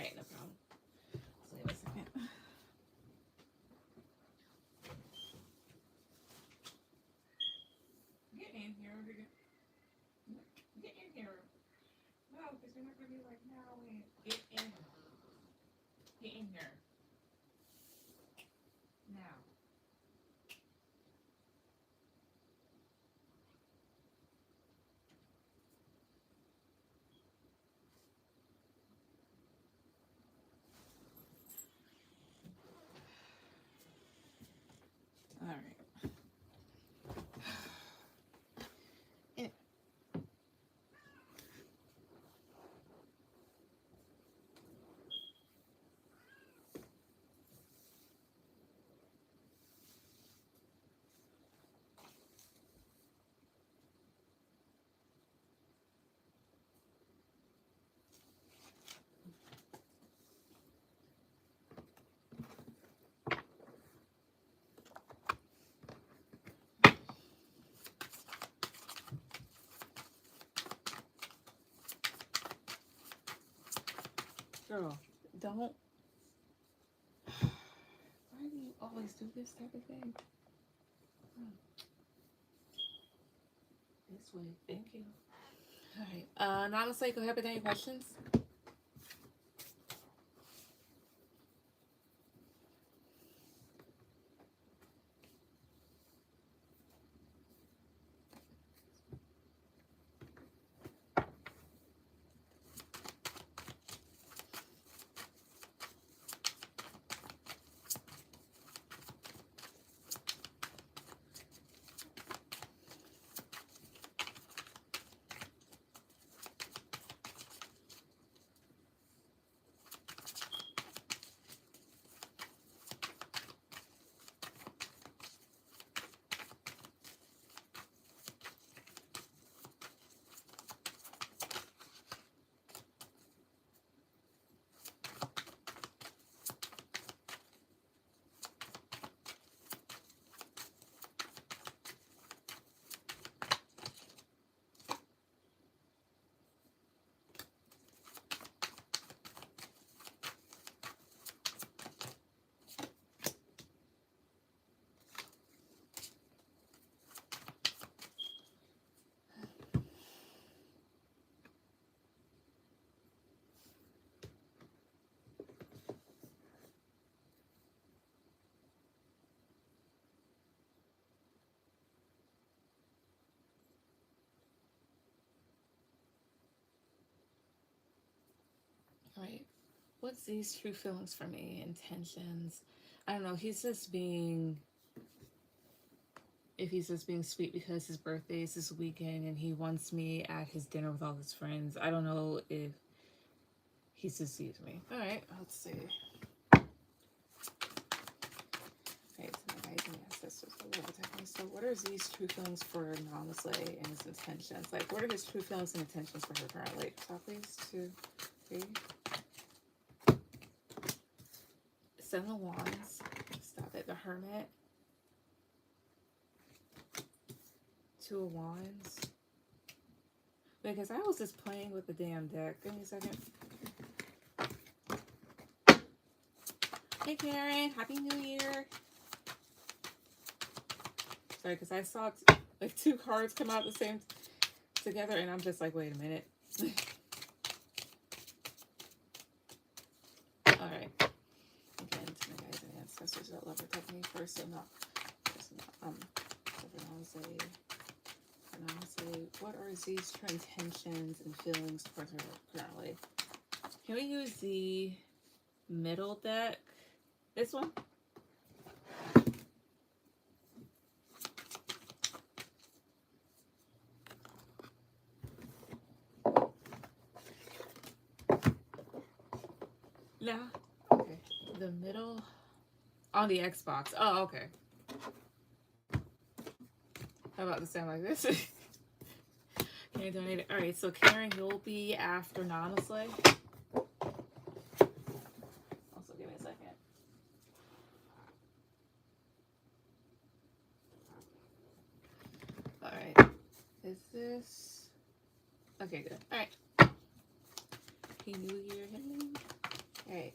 right, no problem. So wait a second. Get in here. Get in here. No, because you're not going to be like, no, wait. Get in. Get in here. Now. All right. Girl, don't. Why do you always do this type of thing? This way. Thank you. All right. Namaste, go ahead with any questions. Right. What's these true feelings for me? Intentions. I don't know. He's just being. If he's just being sweet because his birthday is this weekend and he wants me at his dinner with all his friends. I don't know if he sees me. All right. Let's see. Okay, so my guys and ancestors. So what are these true feelings for Namaste and his intentions? Like, what are his true feelings and intentions for her currently? Top please. 2, 3. 7 of Wands. Stop it. The Hermit. 2 of Wands. Because I was just playing with the damn deck. Give me a second. Hey Karen, Happy New Year. Sorry, because I saw like 2 cards come out the same together, and I'm just like, wait a minute. All right. Again, to my guys and ancestors that love protect me first, so not. What are these true intentions and feelings for her currently? Can we use the middle deck? This one? No. Okay. The middle on the Xbox. Oh, okay. How about to sound like this? Can you donate it? All right. So Karen, you'll be after Namaste. Also, give me a second. All right. Is this okay? Good. All right. Happy New Year. Alright.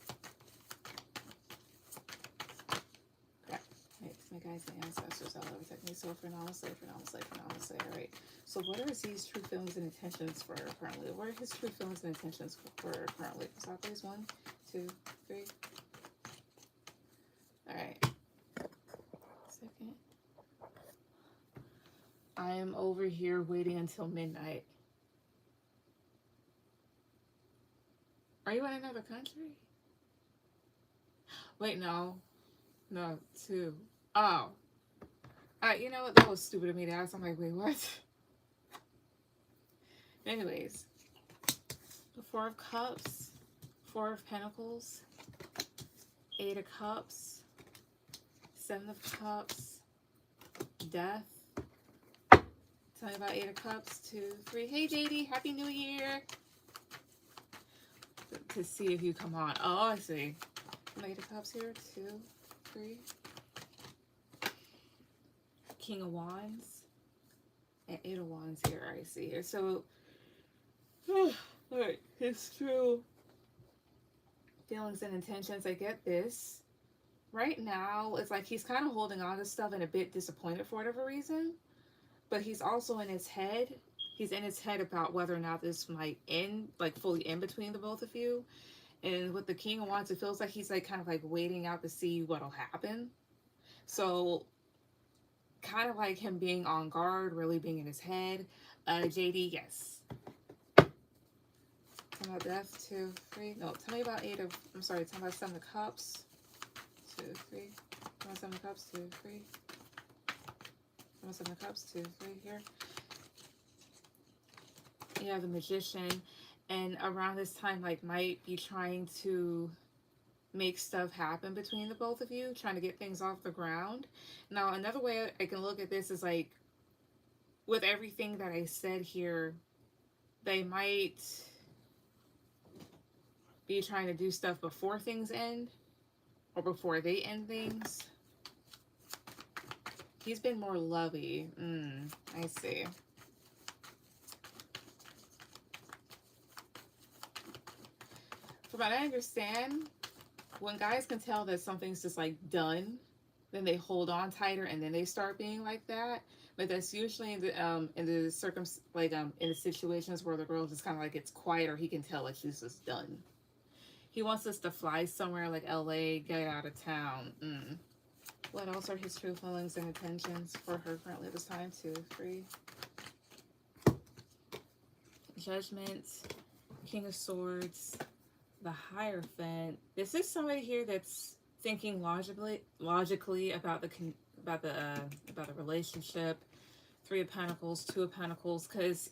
Crap. Alright, my guys and ancestors all over technically. So for Namaste, alright. So what are Z's true feelings and intentions for her currently? What are his true feelings and intentions for her currently? So please, 1, 2, 3. Alright. Second. I am over here waiting until midnight. Are you in another country? Wait, no. No, 2. Oh. You know what? That was stupid of me to ask. I'm like, wait, what? Anyways. The 4 of Cups. 4 of Pentacles. 8 of Cups. 7 of Cups. Death. Tell me about 8 of Cups. 2, 3. Hey, JD. Happy New Year. To see if you come on. Oh, I see. 8 of Cups here. 2, 3. King of Wands. And 8 of Wands here. I see here. So, alright. His true feelings and intentions. I get this. Right now, it's like he's kind of holding on to stuff and a bit disappointed for whatever reason. But he's also in his head. He's in his head about whether or not this might end, like fully end between the both of you. And with the King of Wands, it feels like he's like kind of like waiting out to see what'll happen. So kind of like him being on guard, really being in his head. JD, yes. Tell me about Death, 2, 3. No, tell me about 8 of, I'm sorry, tell me about 7 of Cups. 2, 3. Tell me about 7 of Cups, 2, 3. Tell me about 7 of Cups, 2, 3 here. You have the Magician, and around this time, like, might be trying to make stuff happen between the both of you, trying to get things off the ground. Now, another way I can look at this is, like, with everything that I said here, they might be trying to do stuff before things end, or before they end things. He's been more lovey. I see. From what I understand, when guys can tell that something's just like done, then they hold on tighter and then they start being like that. But that's usually in the in the situations where the girl just kind of like gets quiet, or he can tell like she's just done. He wants us to fly somewhere like LA, get out of town. What else are his true feelings and intentions for her currently at this time? 2, 3. Judgment, King of Swords, the Hierophant. This is somebody here that's thinking logically about the relationship. 3 of Pentacles, 2 of Pentacles, because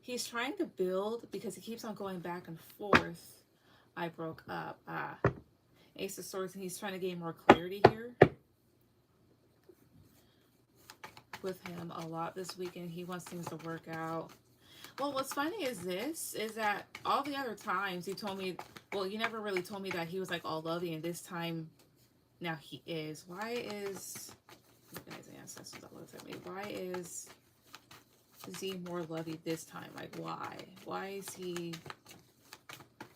he's trying to build, because he keeps on going back and forth. I broke up. Ace of Swords, and he's trying to gain more clarity here with him a lot this weekend. He wants things to work out. Well, what's funny is that all the other times you told me, well, you never really told me that he was like all lovey, and this time now he is. Why is, you guys and ancestors that looked at me, why is Z more lovey this time? Like, why? Why is he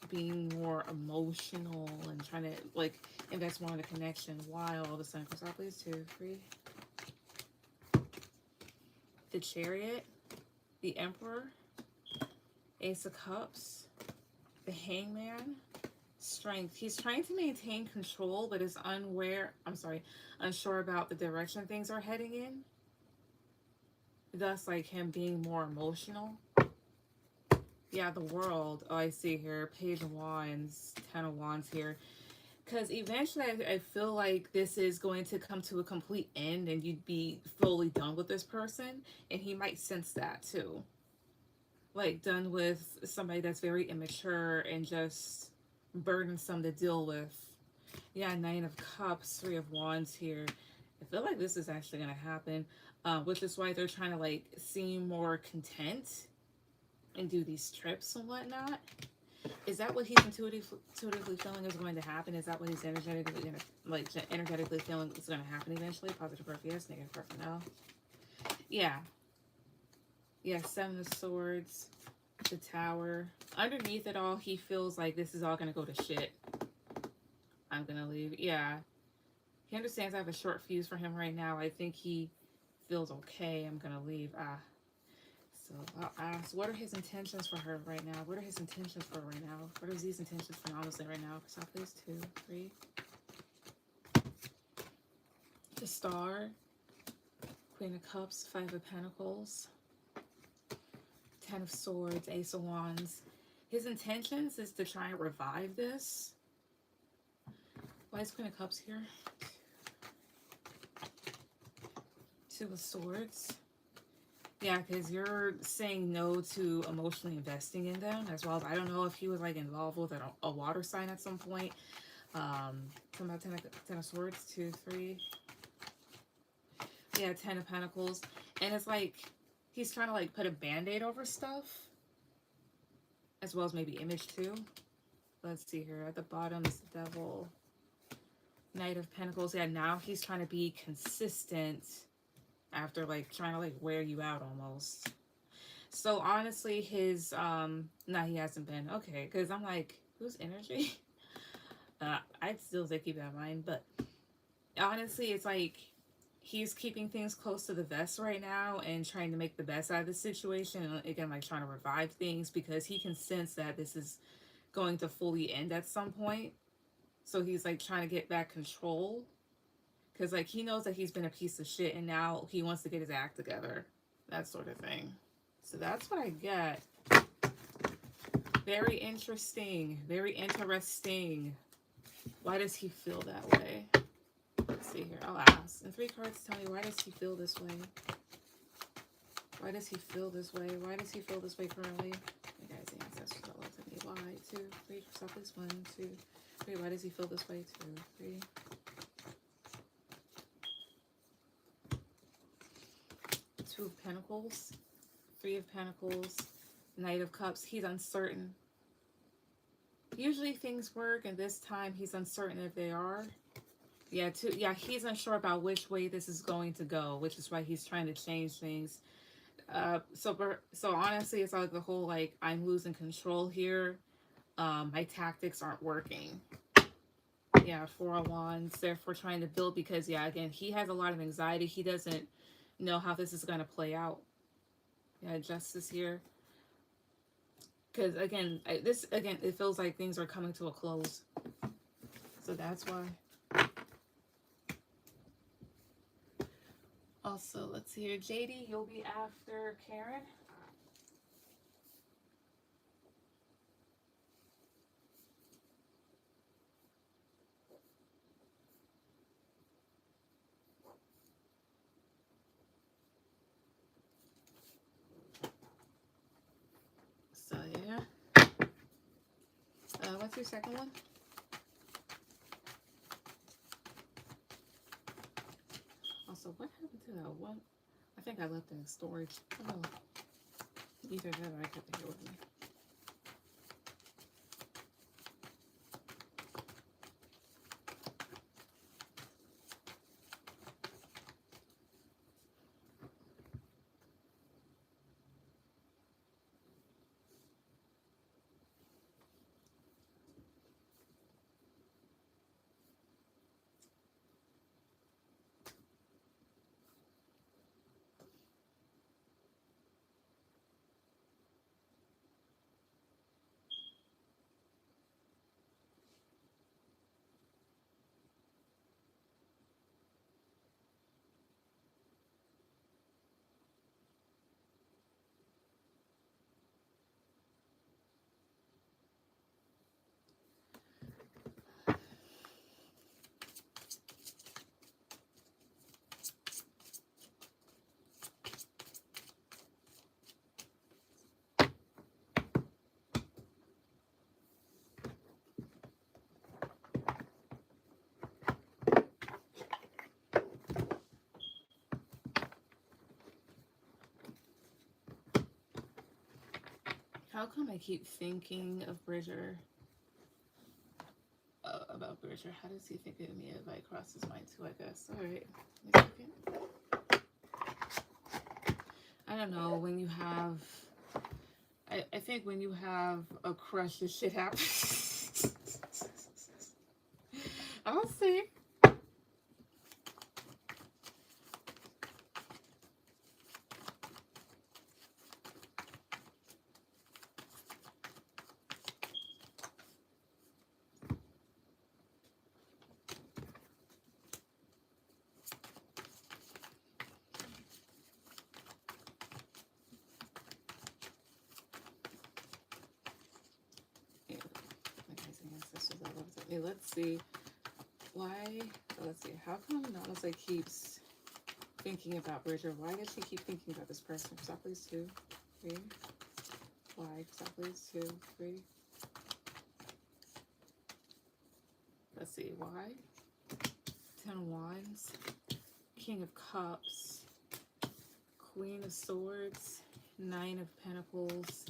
being more emotional and trying to like invest more in a connection? Why all of a sudden? Stop, please. 2, 3. The Chariot, the Emperor, Ace of Cups, the Hangman, Strength. He's trying to maintain control, but is unsure about the direction things are heading in. Thus, like him being more emotional. Yeah, the World. Oh, I see here. Page of Wands, 10 of Wands here. Because eventually I feel like this is going to come to a complete end and you'd be fully done with this person. And he might sense that too. Like done with somebody that's very immature and just burdensome to deal with. Yeah, 9 of Cups, 3 of Wands here. I feel like this is actually going to happen. Which is why they're trying to like seem more content and do these trips and whatnot. Is that what he's intuitively feeling is going to happen? Is that what he's energetically feeling is going to happen eventually? Positive growth, yes. Negative growth, no. Yeah. Yeah, 7 of Swords, the Tower. Underneath it all, he feels like this is all going to go to shit. I'm gonna leave. Yeah. He understands I have a short fuse for him right now. I think he feels okay. I'm gonna leave. So I'll ask, what are his intentions for her right now? What are his intentions for right now? What are these intentions for honestly right now? So please, 2, 3. The Star, Queen of Cups, 5 of Pentacles, 10 of Swords, Ace of Wands. His intentions is to try and revive this. Why is Queen of Cups here? 2 of Swords. Yeah, because you're saying no to emotionally investing in them as well. I don't know if he was like involved with a water sign at some point. Ten of Swords, 2, 3. Yeah, 10 of Pentacles. And it's like he's trying to like put a band-aid over stuff. As well as maybe image too. Let's see here. At the bottom is the Devil. Knight of Pentacles. Yeah, now he's trying to be consistent after like trying to like wear you out almost. So honestly, his no, he hasn't been. Okay, because I'm like, whose energy? I'd still say keep that in mind, but honestly, it's like he's keeping things close to the vest right now and trying to make the best out of the situation, and again, like trying to revive things because he can sense that this is going to fully end at some point. So he's like trying to get back control because like he knows that he's been a piece of shit and now he wants to get his act together, that sort of thing. So that's what I get. Very interesting. Very interesting. Why does he feel that way? Let's see here. I'll ask. And 3 cards tell me, why does he feel this way? Why does he feel this way? Why does he feel this way currently? You guys, the ancestors are love to me. Why? 2, 3. Stop this. 1, 2, 3. Why does he feel this way? 2, 3. 2 of Pentacles. 3 of Pentacles. Knight of Cups. He's uncertain. Usually things work, and this time he's uncertain if they are. Yeah, he's unsure about which way this is going to go, which is why he's trying to change things. So honestly, it's like the whole like I'm losing control here. My tactics aren't working. Yeah, 4 of Wands. Therefore, trying to build because yeah, again, he has a lot of anxiety. He doesn't know how this is going to play out. Yeah, Justice here. Because again, it feels like things are coming to a close. So that's why. Also, let's see here. JD, you'll be after Karen. So, yeah. What's your second one? Also, what happened to that one? I think I left it in storage. Oh, either that or I kept it here with me. How come I keep thinking of Bridger? About Bridger. How does he think of me if I cross his mind too, I guess? Alright. I don't know. When you have... I think when you have a crush, this shit happens. I'll see. Yeah, let's see. Why? Let's see. How come Namaste keeps thinking about Bridger? Why does she keep thinking about this person? Stop, please, 2, 3. Why? Stop, please, 2, 3. Let's see. Why? 10 of Wands. King of Cups. Queen of Swords. 9 of Pentacles.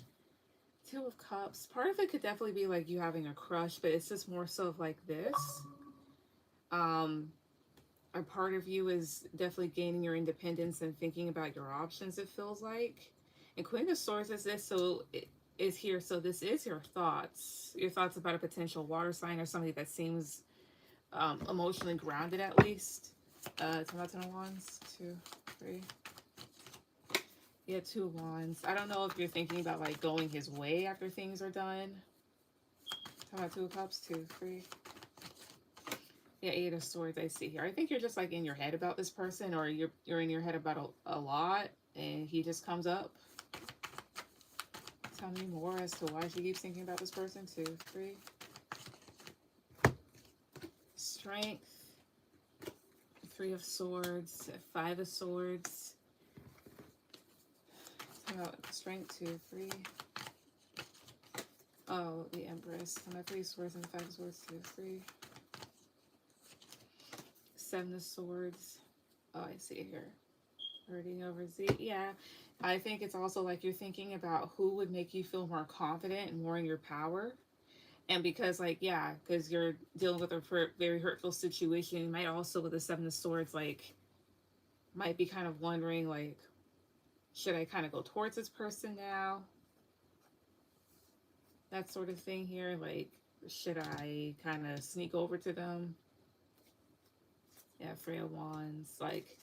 2 of Cups. Part of it could definitely be like you having a crush, but it's just more so of like this. A part of you is definitely gaining your independence and thinking about your options, it feels like. And Queen of Swords is this, so it is here. So this is your thoughts about a potential water sign or somebody that seems emotionally grounded at least. 10 of Wands, 2, 3. Yeah, 2 of Wands. I don't know if you're thinking about like going his way after things are done. 2 of Cups, 2, 3. Yeah, 8 of Swords, I see here. I think you're just like in your head about this person, or you're in your head about a lot, and he just comes up. Tell me more as to why she keeps thinking about this person. 2, 3. Strength. 3 of Swords. 5 of Swords. Strength. 2, 3. Oh, the Empress. I'm at 3 of Swords and 5 of Swords. 2, 3. 7 of Swords. Oh, I see it here. Hurting over Z. Yeah, I think it's also like you're thinking about who would make you feel more confident and more in your power. And because, like, yeah, because you're dealing with a very hurtful situation, you might also, with the 7 of Swords, like, might be kind of wondering, like, should I kind of go towards this person now? That sort of thing here. Like, should I kind of sneak over to them? Yeah, 3 of Wands. Like,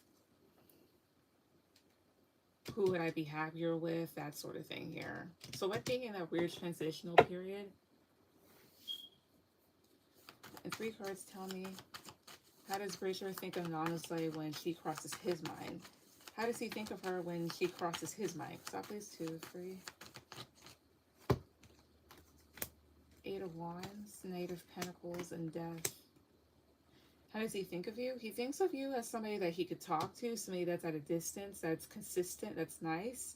who would I be happier with? That sort of thing here. So like being in that weird transitional period. And 3 cards tell me, how does Bridger think of Nanaslay when she crosses his mind? How does he think of her when she crosses his mind? Stop, please. 2, 3. 8 of Wands, Knight of Pentacles, and Death. How does he think of you? He thinks of you as somebody that he could talk to, somebody that's at a distance, that's consistent, that's nice.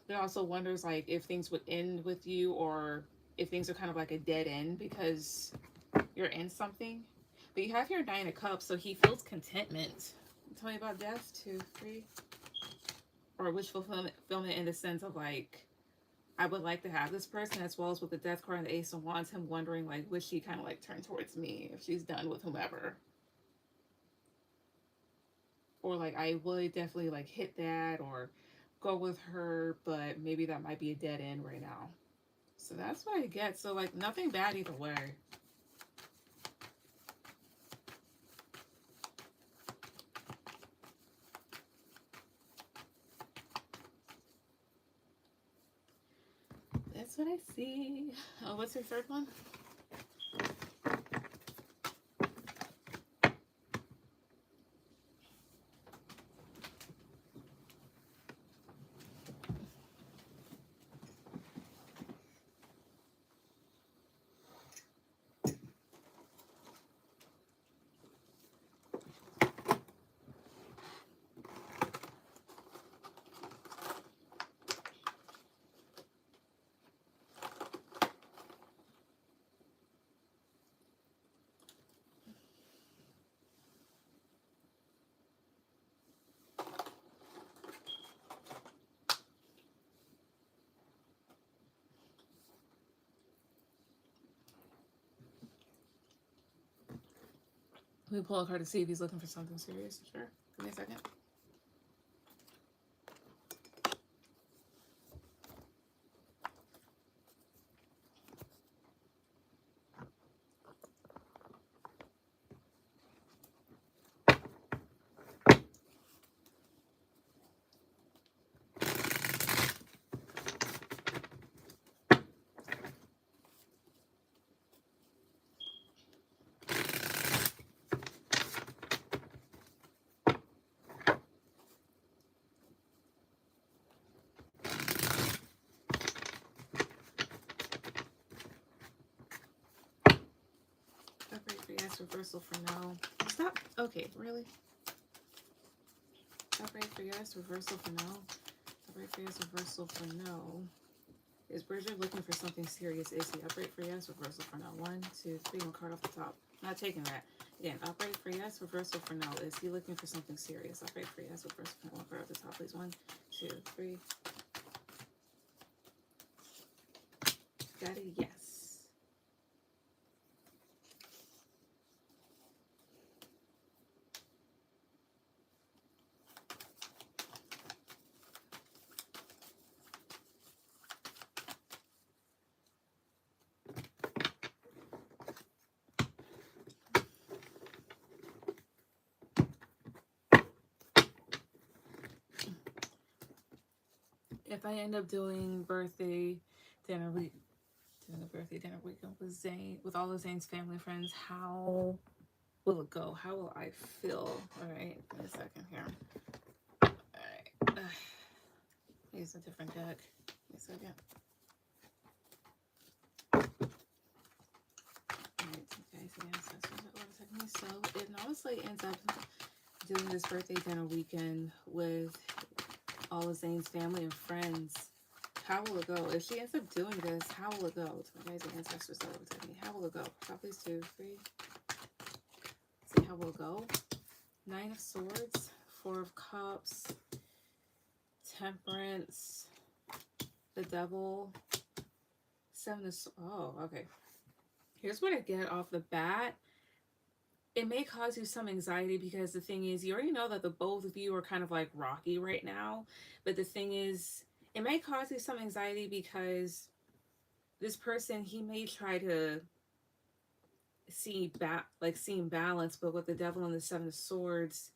But also wonders like if things would end with you, or if things are kind of like a dead end because you're in something. But you have your 9 of Cups, so he feels contentment. Tell me about Death. 2, 3. Or wish fulfillment in the sense of like, I would like to have this person, as well as with the Death card and the Ace of Wands, him wondering like, would she kind of like turn towards me if she's done with whomever? Or like, I would definitely like hit that or go with her, but maybe that might be a dead end right now. So that's what I get. So like, nothing bad either way. That's what I see. Oh, what's your third one? Let me pull a card to see if he's looking for something serious. Sure. Give me a second. reversal for no. Stop. Okay, really? Upright for yes, reversal for no. Upright for yes, reversal for no. Is Bridget looking for something serious? Is he upright for yes, reversal for no? 1, 2, 3, one card off the top. Not taking that. Again, upright for yes, reversal for no. Is he looking for something serious? Upright for yes, reversal for no. One card off the top, please. 1, 2, 3. Got a yes. If I end up doing birthday dinner week, doing the birthday dinner weekend with Zane, with all of Zane's family and friends, how will it go? How will I feel? All right, give me a second here. All right, use a different deck. Give me a second. All right, okay, so yes, that's what it was like me. So it honestly ends up doing this birthday dinner weekend with all of Zane's family and friends. How will it go? If she ends up doing this, how will it go? To my guys and ancestors that will tell me. How will it go? Top please 2, 3. See how will it go? 9 of Swords, 4 of Cups, Temperance, the Devil, 7 of... Oh, okay. Here's what I get off the bat. It may cause you some anxiety because the thing is, you already know that the both of you are kind of like rocky right now. But the thing is, it may cause you some anxiety because this person, he may try to seem balance, but with the Devil and the 7 of Swords,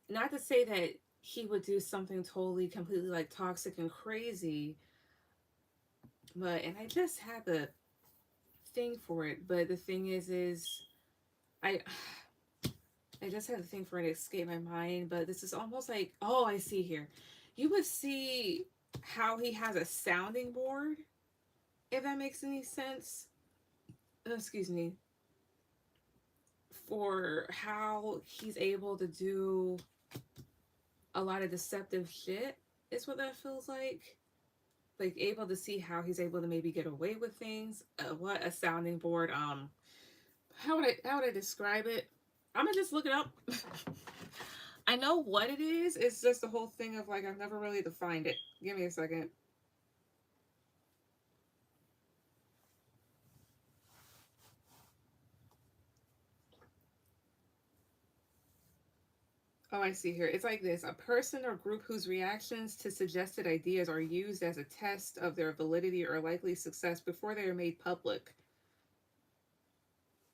not to say that he would do something totally, completely like toxic and crazy, but, and I just had the thing for it, but the thing is I just had the thing for it to escape my mind, but this is almost like, oh, I see here. You would see how he has a sounding board, if that makes any sense. Excuse me. For how he's able to do a lot of deceptive shit, is what that feels like. Like, able to see how he's able to maybe get away with things. What a sounding board. How would I describe it? I'm gonna just look it up. I know what it is. It's just the whole thing of like, I've never really defined it. Give me a second. Oh, I see here. It's like this. A person or group whose reactions to suggested ideas are used as a test of their validity or likely success before they are made public.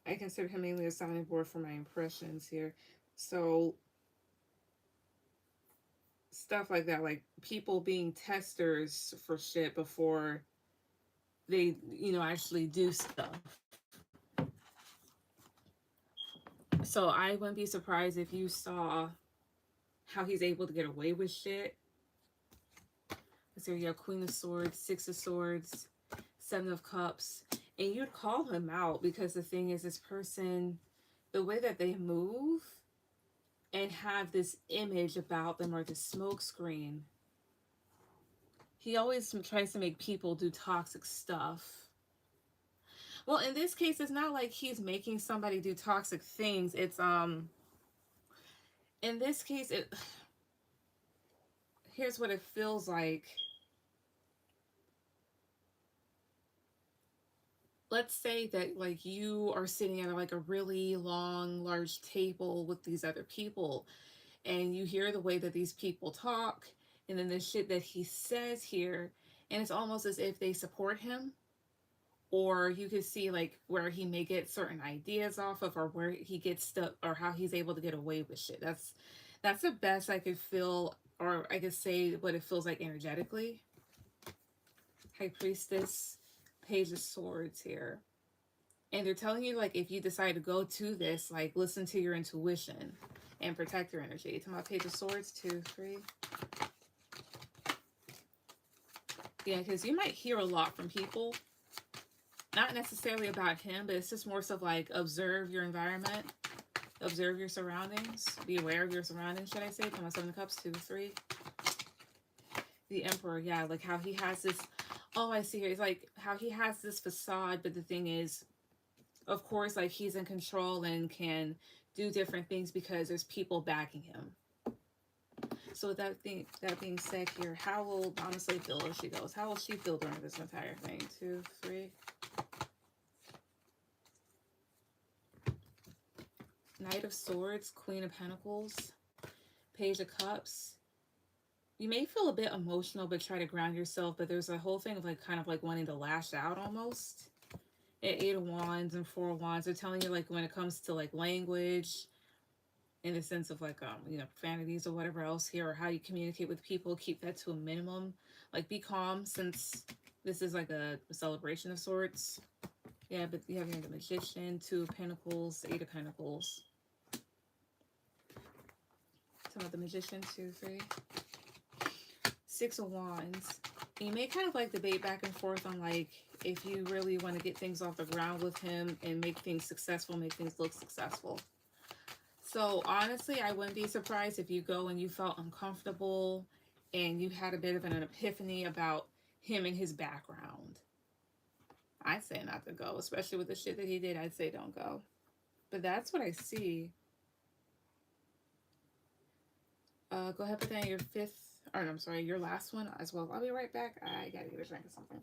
I consider him mainly a sounding board for my impressions here. So stuff like that, like people being testers for shit before they, actually do stuff. So I wouldn't be surprised if you saw how he's able to get away with shit. So you have Queen of Swords, 6 of Swords, 7 of Cups, and you'd call him out because the thing is, this person, the way that they move and have this image about them, or the smoke screen, he always tries to make people do toxic stuff. Well, in this case, it's not like he's making somebody do toxic things. It's in this case, here's what it feels like. Let's say that like you are sitting at like a really long, large table with these other people, and you hear the way that these people talk, and then the shit that he says here, and it's almost as if they support him, or you could see like where he may get certain ideas off of, or where he gets stuck, or how he's able to get away with shit. That's the best I could feel, or I could say what it feels like energetically. High Priestess, Page of Swords here. And they're telling you, like, if you decide to go to this, like, listen to your intuition and protect your energy. To my Page of Swords, 2, 3. Yeah, because you might hear a lot from people. not necessarily about him, but it's just more so like observe your environment, observe your surroundings, be aware of your surroundings, should I say? Come on, Seven of Cups, 2, 3. The Emperor, yeah, like how he has this, oh, I see here. It's like how he has this facade, but the thing is, of course, like he's in control and can do different things because there's people backing him. So with that being said here, how will honestly feel if she goes? How will she feel during this entire thing? 2, 3. Knight of Swords, Queen of Pentacles, Page of Cups. You may feel a bit emotional, but try to ground yourself. But there's a whole thing of like kind of like wanting to lash out almost. At 8 of Wands and 4 of Wands, they're telling you like when it comes to like language, in the sense of like you know, profanities or whatever else here, or how you communicate with people, keep that to a minimum. Like be calm, since this is like a celebration of sorts. Yeah, but you have the Magician, 2 of Pentacles, 8 of Pentacles. Talking about the Magician, 2, 3. 6 of Wands. You may kind of like debate back and forth on like if you really want to get things off the ground with him and make things successful, make things look successful. So honestly, I wouldn't be surprised if you go and you felt uncomfortable and you had a bit of an epiphany about him and his background. I'd say not to go, especially with the shit that he did. I'd say don't go. But that's what I see. Go ahead, put that in your fifth, or no, I'm sorry, your last one as well. I'll be right back. I gotta get a drink of something.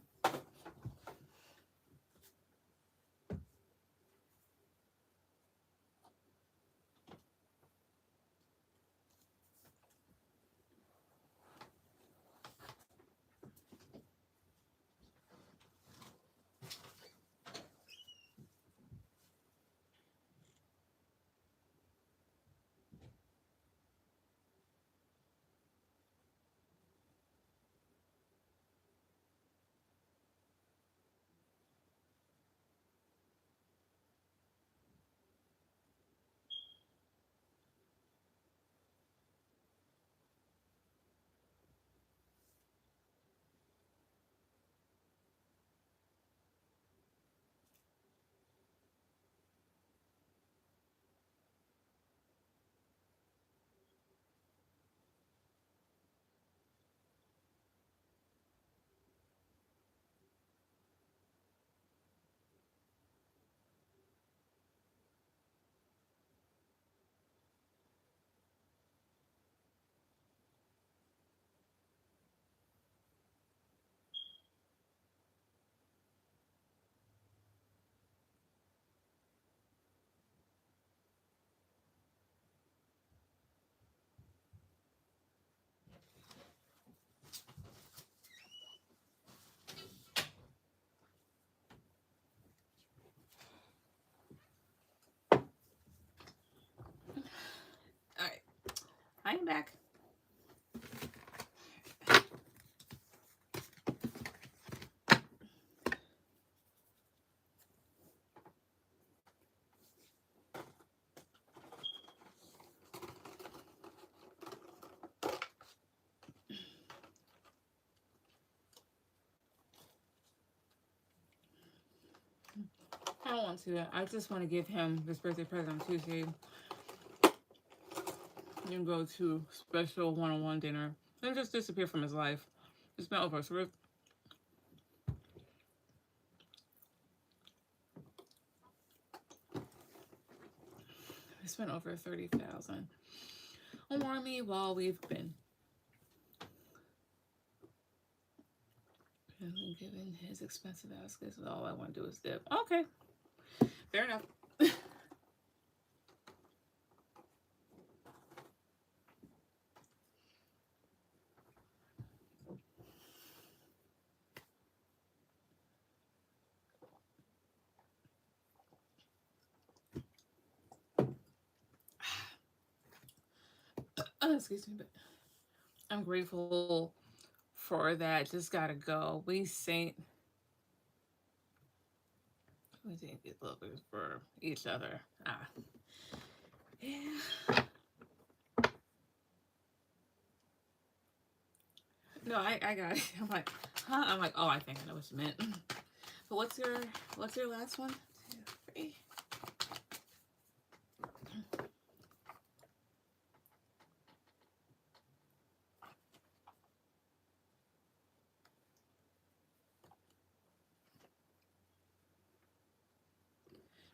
All right, I am back. I don't want to. I just want to give him this birthday present on Tuesday. And go to special one-on-one dinner and just disappear from his life. It's been over. So we spent over 30,000 on me while we've been given his expensive ass. All I want to do is dip. Okay, fair enough. Excuse me, but I'm grateful for that. Just gotta go. We didn't get lovers for each other. Yeah. No, I got it. I'm like, huh? I'm like, oh, I think I know what you meant. But what's your last one? 2, 3.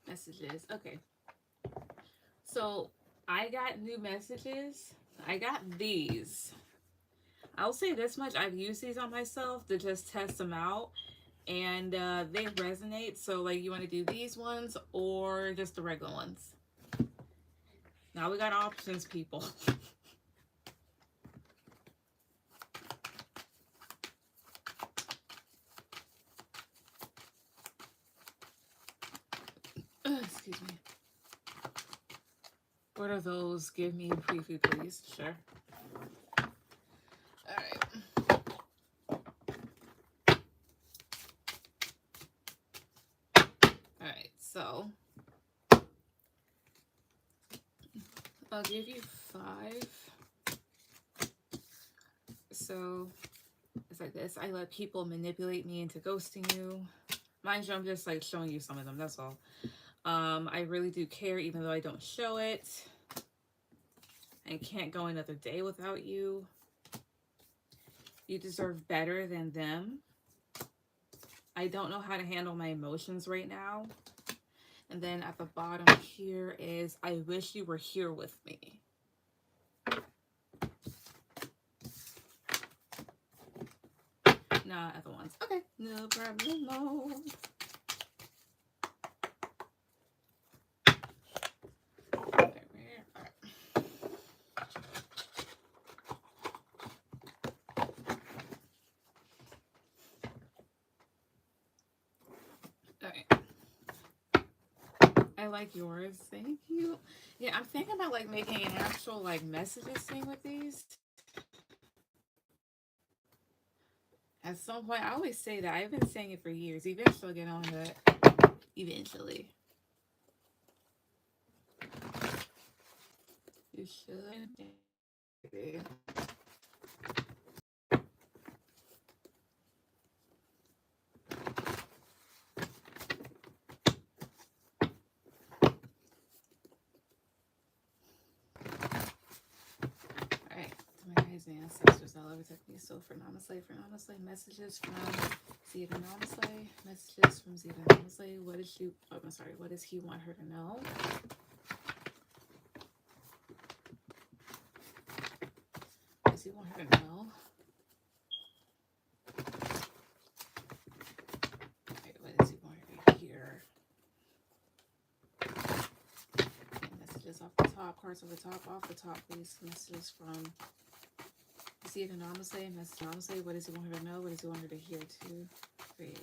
Messages. Okay. So I got new messages. I got these. I'll say this much: I've used these on myself to just test them out, and they resonate. So like, you want to do these ones or just the regular ones? Now we got options, people. Excuse me. What are those? Give me a preview, please. Sure. All right. All right. So I'll give you 5. So it's like this: I let people manipulate me into ghosting you. Mind you, I'm just like showing you some of them. That's all. I really do care, even though I don't show it. I can't go another day without you. You deserve better than them. I don't know how to handle my emotions right now. And then at the bottom here is, I wish you were here with me. Nah, other ones. Okay, no problem. I like yours. Thank you. Yeah, I'm thinking about like making an actual like messages thing with these. At some point, I always say that. I've been saying it for years. Eventually, I'll get on that. Eventually. You should. Ancestors, I'll ever take me. So for Namaste, messages from Zeta Namaste, messages from Zeta Namaste. What is she? Oh, I'm sorry. What does he want her to know? What does he want her to know? Okay, what does he want her to hear? Okay, messages off the top, cards off the top, please. Messages from Zeta Namaste, message Namaste. What does he want her to know? What does he want her to hear? 2, 3.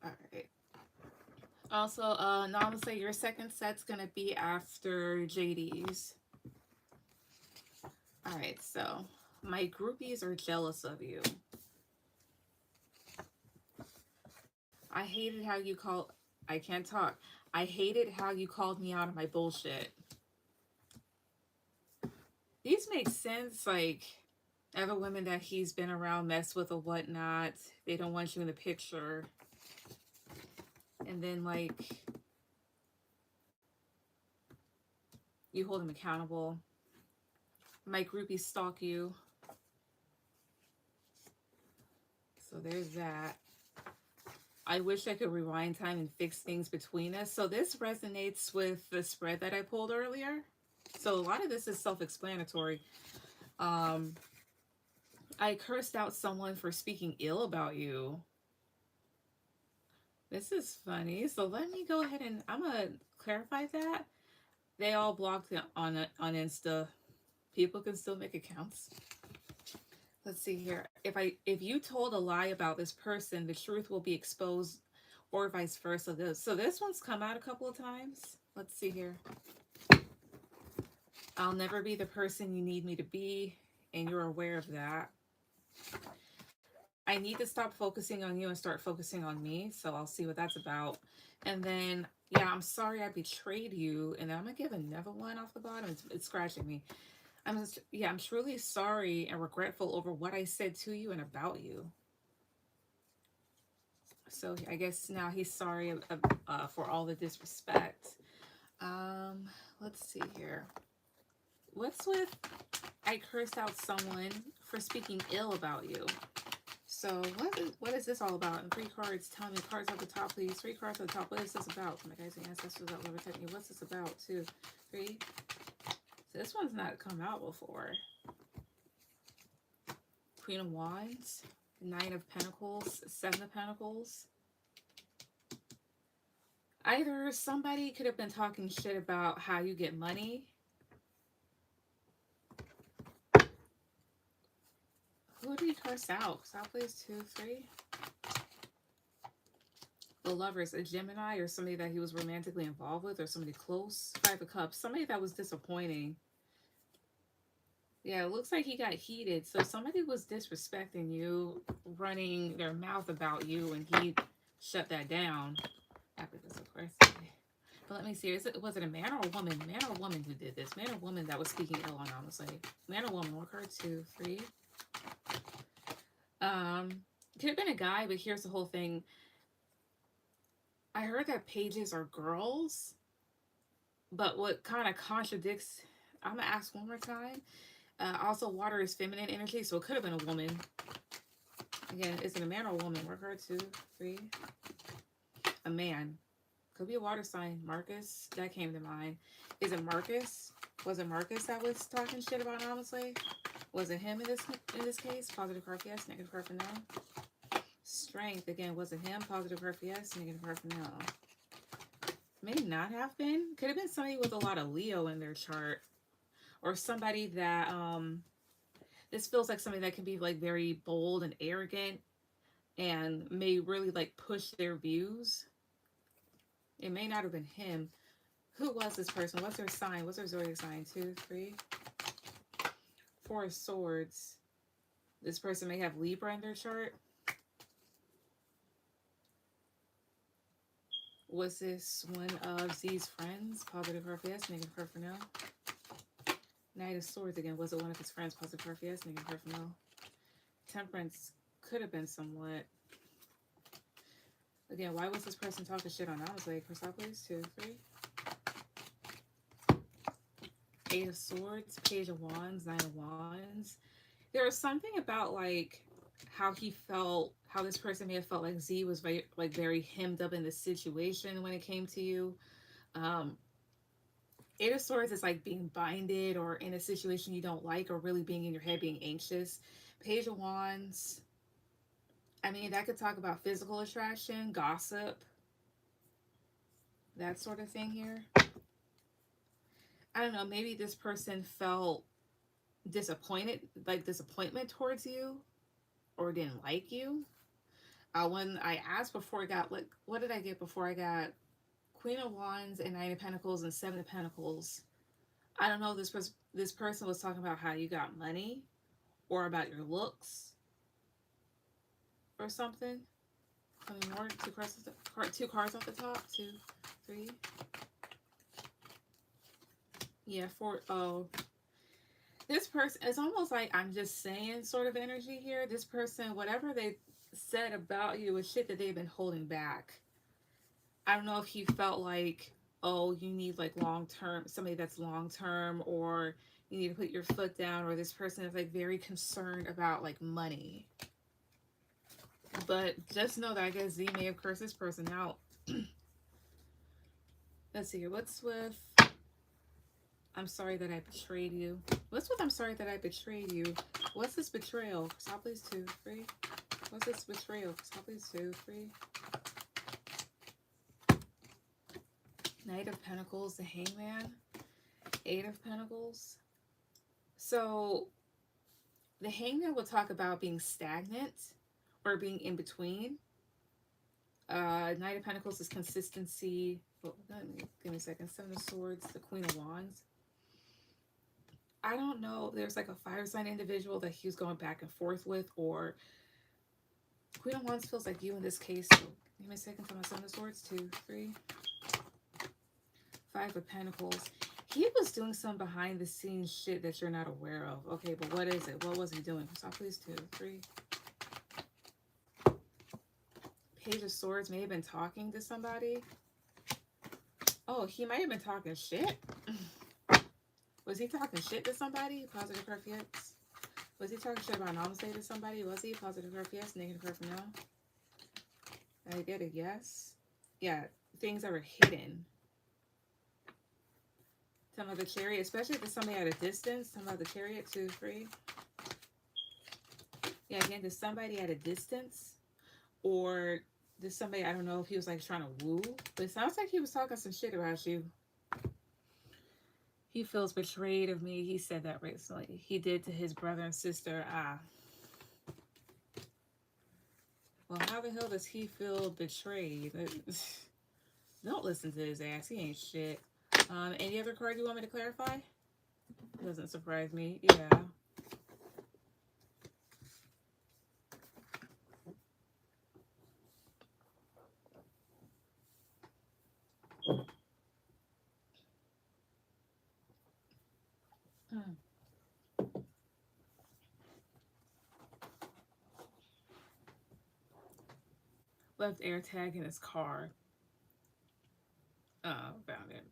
Alright. Also, Namaste, your second set's gonna be after JD's. Alright, so my groupies are jealous of you. I hated how you called... I can't talk. I hated how you called me out of my bullshit. These make sense, like, other women that he's been around, mess with or whatnot, they don't want you in the picture. And then, like, you hold him accountable. My groupies stalk you. So there's that. I wish I could rewind time and fix things between us. So this resonates with the spread that I pulled earlier. So a lot of this is self-explanatory. I cursed out someone for speaking ill about you. This is funny. So let me go ahead and I'm gonna clarify that. They all blocked it on Insta. People can still make accounts. Let's see here. If you told a lie about this person, the truth will be exposed, or vice versa. So this one's come out a couple of times. Let's see here. I'll never be the person you need me to be, and you're aware of that. I need to stop focusing on you and start focusing on me. So I'll see what that's about. And then, yeah, I'm sorry I betrayed you. And I'm gonna give another one off the bottom. It's scratching me. I'm truly sorry and regretful over what I said to you and about you. So I guess now he's sorry for all the disrespect. Let's see here. What's with I cursed out someone for speaking ill about you? So what is this all about? And 3 cards, tell me cards at the top, please. 3 cards at the top. What is this about? My guys and ancestors that will protect me. What's this about? 2, 3. So this one's not come out before. Queen of Wands, 9 of Pentacles, 7 of Pentacles. Either somebody could have been talking shit about how you get money. Who did he curse out? South please, 2, 3. The Lovers, a Gemini or somebody that he was romantically involved with or somebody close. 5 of Cups, somebody that was disappointing. Yeah, it looks like he got heated. So somebody was disrespecting you, running their mouth about you, and he shut that down. After this, of course. But let me see. Was it a man or a woman? Man or woman who did this? Man or woman that was speaking ill on, honestly. Man or woman? 1 card, 2, 3. Could have been a guy, but here's the whole thing. I heard that pages are girls, but what kind of contradicts... I'm going to ask one more time. Also, water is feminine energy, so it could have been a woman. Again, is it a man or a woman? 1 card, 2, 3. A man. Could be a water sign. Marcus. That came to mind. Is it Marcus? Was it Marcus that was talking shit about honestly? Was it him in this case? Positive card for yes, negative card for no. Strength. Again, was it him? Positive card for yes, negative card for no. May not have been. Could have been somebody with a lot of Leo in their chart. Or somebody that, this feels like somebody that can be like very bold and arrogant and may really like push their views. It may not have been him. Who was this person? What's their sign? What's their zodiac sign? 2, 3. 4 of Swords. This person may have Libra in their chart. Was this one of Z's friends? Positive card for yes, negative card for no. Knight of Swords again. Was it one of his friends? Positive card for yes, negative card for no. Temperance could have been somewhat. Again, why was this person talking shit on honestly? Crystal please. 2, 3. 8 of Swords, Page of Wands, 9 of Wands. There was something about like how he felt, how this person may have felt like Z was very hemmed up in the situation when it came to you. 8 of Swords is like being binded or in a situation you don't like or really being in your head, being anxious. Page of Wands. I mean, that could talk about physical attraction, gossip, that sort of thing here. I don't know, maybe this person felt disappointed, like disappointment towards you or didn't like you. When I asked before I got, like, what did I get before I got Queen of Wands and 9 of Pentacles and 7 of Pentacles? I don't know, this person was talking about how you got money or about your looks or something. I mean, more 2 cards off the top. 2, 3. Yeah, 4. Oh, this person, it's almost like I'm just saying sort of energy here. This person, whatever they said about you is shit that they've been holding back. I don't know if he felt like, oh, you need like long-term, somebody that's long-term, or you need to put your foot down, or this person is like very concerned about like money. But just know that I guess Z may have cursed this person out. Let's see here. What's with I'm sorry that I betrayed you? What's with I'm sorry that I betrayed you? What's this betrayal? Stop please. 2, 3. What's this betrayal? Stop please. 2, 3. Knight of Pentacles, the Hangman. 8 of Pentacles. So the Hangman will talk about being stagnant or being in between. Knight of Pentacles is consistency. Well, give me a second. 7 of Swords, the Queen of Wands. I don't know. There's like a fire sign individual that he was going back and forth with, or Queen of Wands feels like you in this case. So give me a second for my 7 of Swords. 2, 3. 5 of Pentacles. He was doing some behind the scenes shit that you're not aware of. Okay, but what is it? What was he doing? Stop please. 2, 3. Page of Swords may have been talking to somebody. Oh, he might have been talking shit. Was he talking shit to somebody? Positive card for yes. Was he talking shit about Namaste to somebody? Was he? Positive card for yes, negative card for no. I get a yes. Yeah, things that were hidden. Some of the Chariot, especially if it's somebody at a distance. Some of the Chariot, 2, 3. Yeah, again, there's somebody at a distance. Or there's somebody, I don't know if he was like trying to woo. But it sounds like he was talking some shit about you. He feels betrayed of me. He said that recently. He did to his brother and sister. Well, how the hell does he feel betrayed? Don't listen to his ass. He ain't shit. Any other card you want me to clarify? Doesn't surprise me. Yeah. Left air tag in his car. Oh, found it.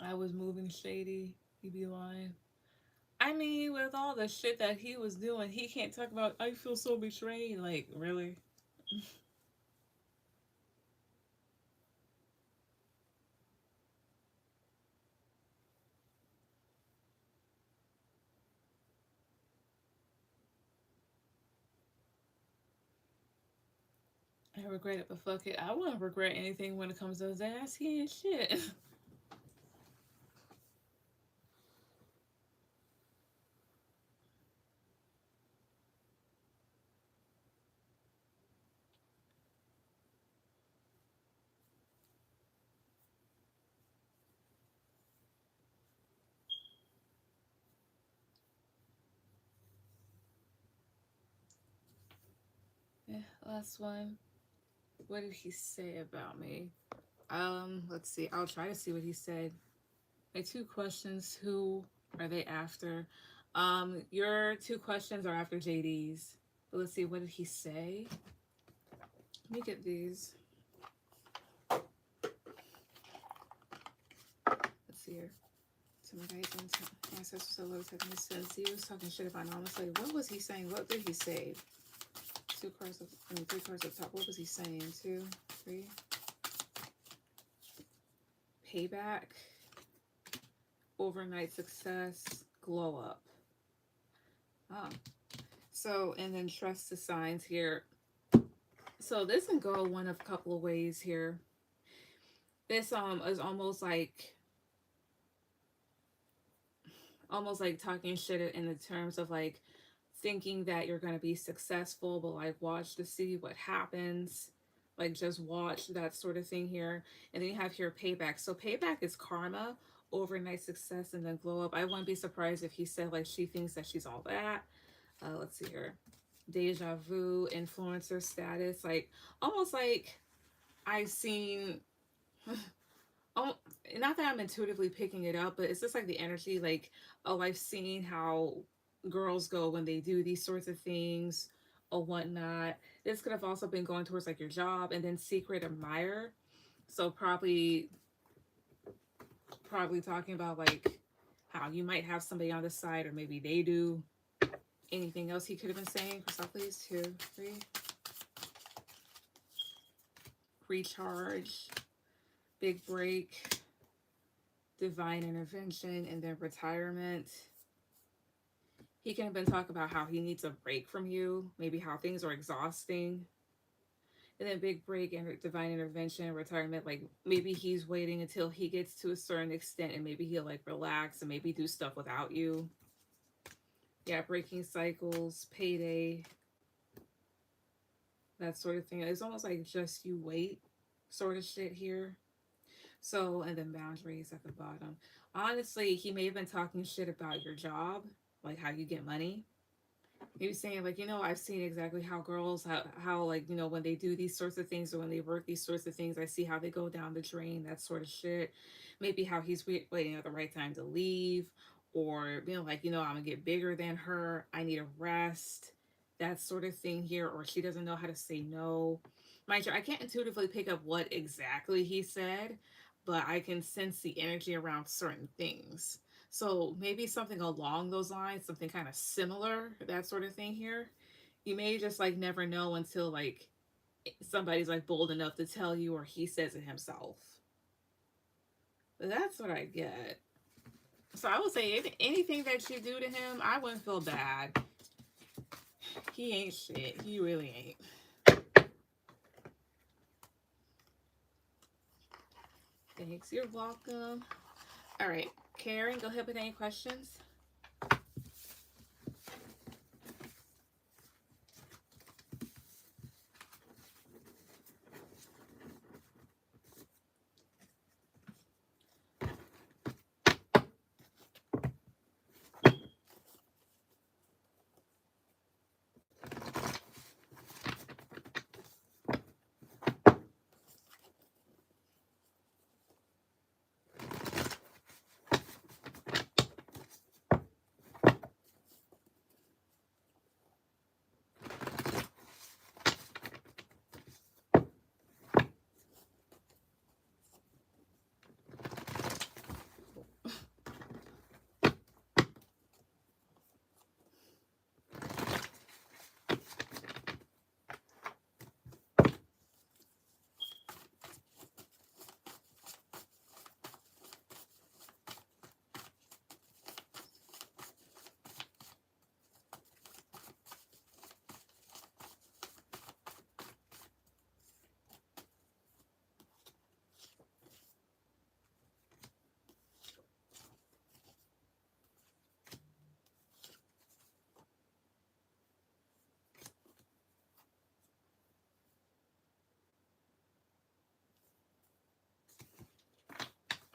I was moving shady. He be lying. I mean, with all the shit that he was doing, he can't talk about, I feel so betrayed. Like, really? I regret it, but fuck it. I wouldn't regret anything when it comes to his ass. He ain't shit. Yeah, last one. What did he say about me? Let's see. I'll try to see what he said. My 2 questions. Who are they after? Your 2 questions are after JD's. But let's see. What did he say? Let me get these. Let's see here. So my guys on my sister so low taking his sense. He was talking shit about honestly. What was he saying? What did he say? 2 cards of, 3 cards up top. What was he saying? 2, 3. Payback. Overnight success. Glow up. So, and then trust the signs here. So this can go one of a couple of ways here. This is almost like talking shit in the terms of like thinking that you're gonna be successful, but like watch to see what happens. Like just watch, that sort of thing here. And then you have here payback. So payback is karma, overnight success, and then glow up. I wouldn't be surprised if he said like she thinks that she's all that. Let's see here. Deja vu, influencer status, like almost like I've seen oh, not that I'm intuitively picking it up, but it's just like the energy, like, oh, I've seen how girls go when they do these sorts of things or whatnot. This could have also been going towards like your job, and then secret admirer. So probably talking about like how you might have somebody on the side, or maybe they do. Anything else he could have been saying? Crystal, please. 2, 3. Recharge. Big break. Divine intervention, and then retirement. He can have been talking about how he needs a break from you, maybe how things are exhausting. And then big break and divine intervention, retirement, like maybe he's waiting until he gets to a certain extent and maybe he'll like relax and maybe do stuff without you. Yeah, breaking cycles, payday, that sort of thing. It's almost like just you wait sort of shit here. So, and then boundaries at the bottom. Honestly, he may have been talking shit about your job, like how you get money. He was saying, like, I've seen exactly how girls, how like, when they do these sorts of things or when they work these sorts of things, I see how they go down the drain, that sort of shit. Maybe how he's waiting at the right time to leave, or, like, I'm gonna get bigger than her. I need a rest, that sort of thing here. Or she doesn't know how to say no. Mind you, I can't intuitively pick up what exactly he said, but I can sense the energy around certain things. So maybe something along those lines, something kind of similar, that sort of thing here. You may just like never know until like somebody's like bold enough to tell you or he says it himself. But that's what I get. So I would say anything that you do to him, I wouldn't feel bad. He ain't shit. He really ain't. Thanks. You're welcome. All right. Karen, go ahead with any questions.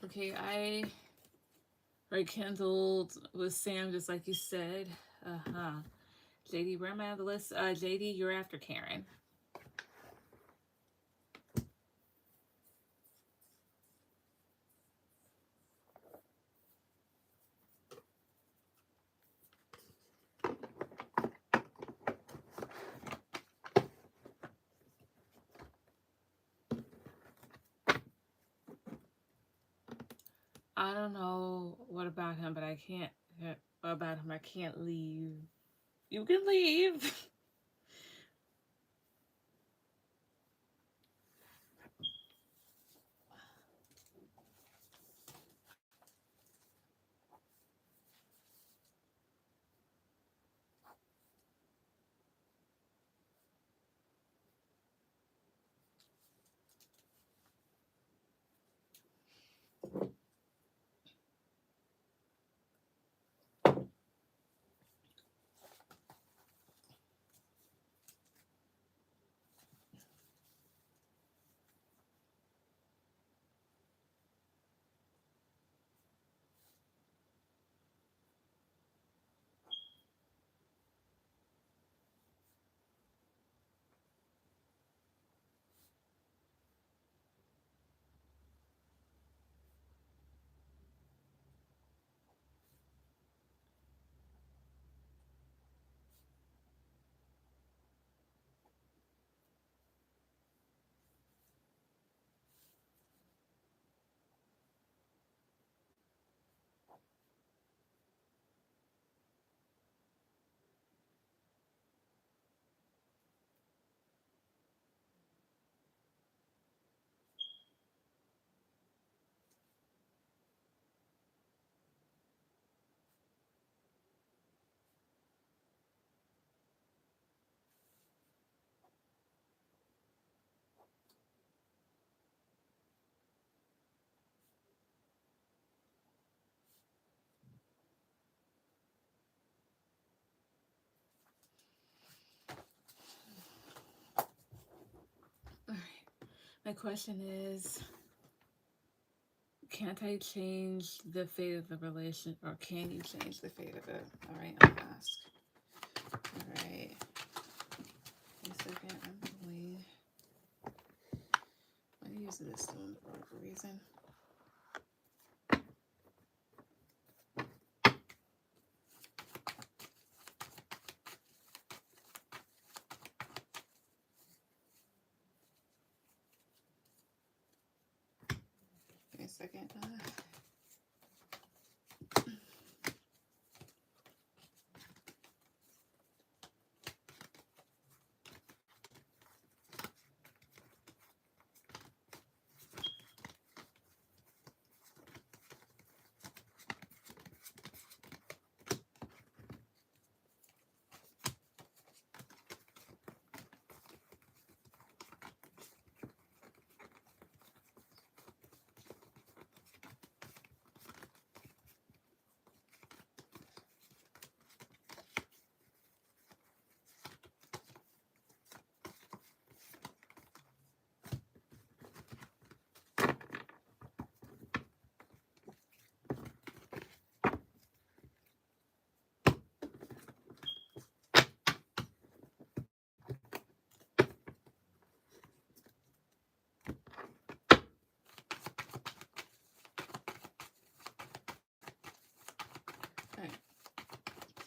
Okay, I rekindled with Sam just like you said. Uh-huh. JD, where am I on the list? JD, you're after Karen. I don't know what about him, but I can't. About him, I can't leave. You can leave. All right. My question is, can't I change the fate of the relation, or can you change the fate of it? All right, I'll ask. using this stone for whatever reason. Give me a second.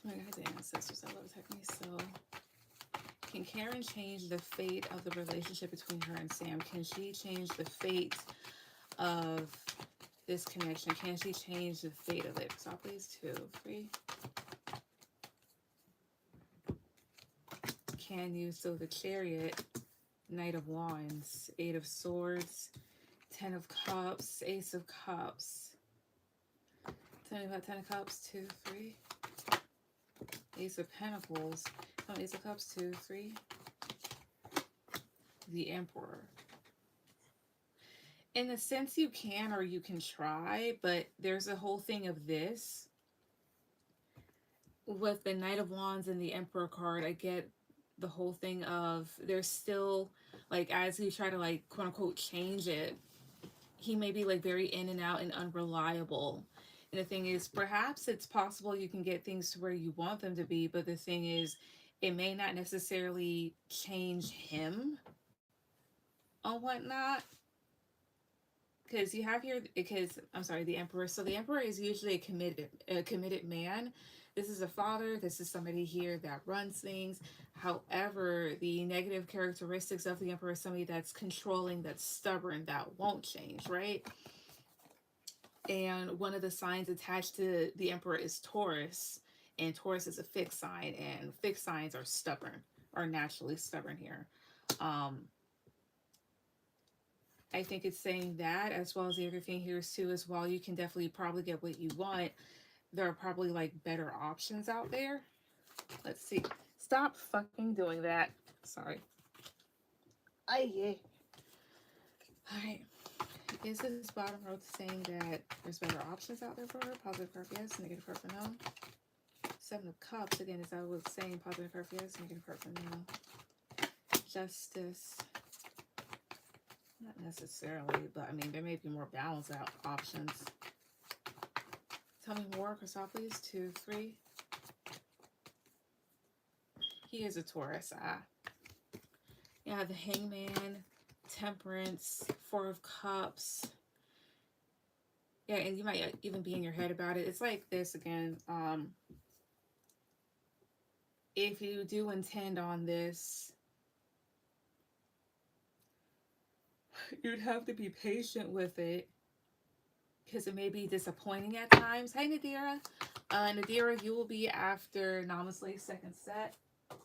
My guys and ancestors that love attack me. So, can Karen change the fate of the relationship between her and Sam? Can she change the fate of this connection? Can she change the fate of it? So, please, 2, 3. Can you? So, the Chariot, Knight of Wands, 8 of Swords, 10 of Cups, Ace of Cups. Tell me about 10 of Cups, 2, 3. Ace of Pentacles. Oh, Ace of Cups, 2, 3. The Emperor. In a sense, you can or you can try, but there's a whole thing of this. With the Knight of Wands and the Emperor card, I get the whole thing of there's still, like, as you try to, like, quote unquote, change it, he may be, like, very in and out and unreliable. And the thing is, perhaps it's possible you can get things to where you want them to be, but the thing is, it may not necessarily change him or whatnot. Because you have here, I'm sorry, the Emperor. So the Emperor is usually a committed man. This is a father. This is somebody here that runs things. However, the negative characteristics of the Emperor is somebody that's controlling, that's stubborn, that won't change, right? And one of the signs attached to the Emperor is Taurus, and Taurus is a fixed sign, and fixed signs are stubborn, are naturally stubborn here. I think it's saying that, as well as the other thing here is too, is while you can definitely probably get what you want, there are probably like better options out there. Let's see. Stop fucking doing that. Sorry. Yeah. All right. Is this bottom row saying that there's better options out there for her? Positive card, yes. Negative card for no. 7 of Cups, again, as I was saying, positive card for yes. Negative card for no. Justice. Not necessarily, but I mean, there may be more balanced out options. Tell me more, Cashapp, please. 2, 3. He is a Taurus. Yeah, the Hangman, Temperance, 4 of Cups. Yeah, and you might even be in your head about it. It's like this again. If you do intend on this, you'd have to be patient with it because it may be disappointing at times. Hey, Nadira. Nadira, you will be after Namaste second set. 1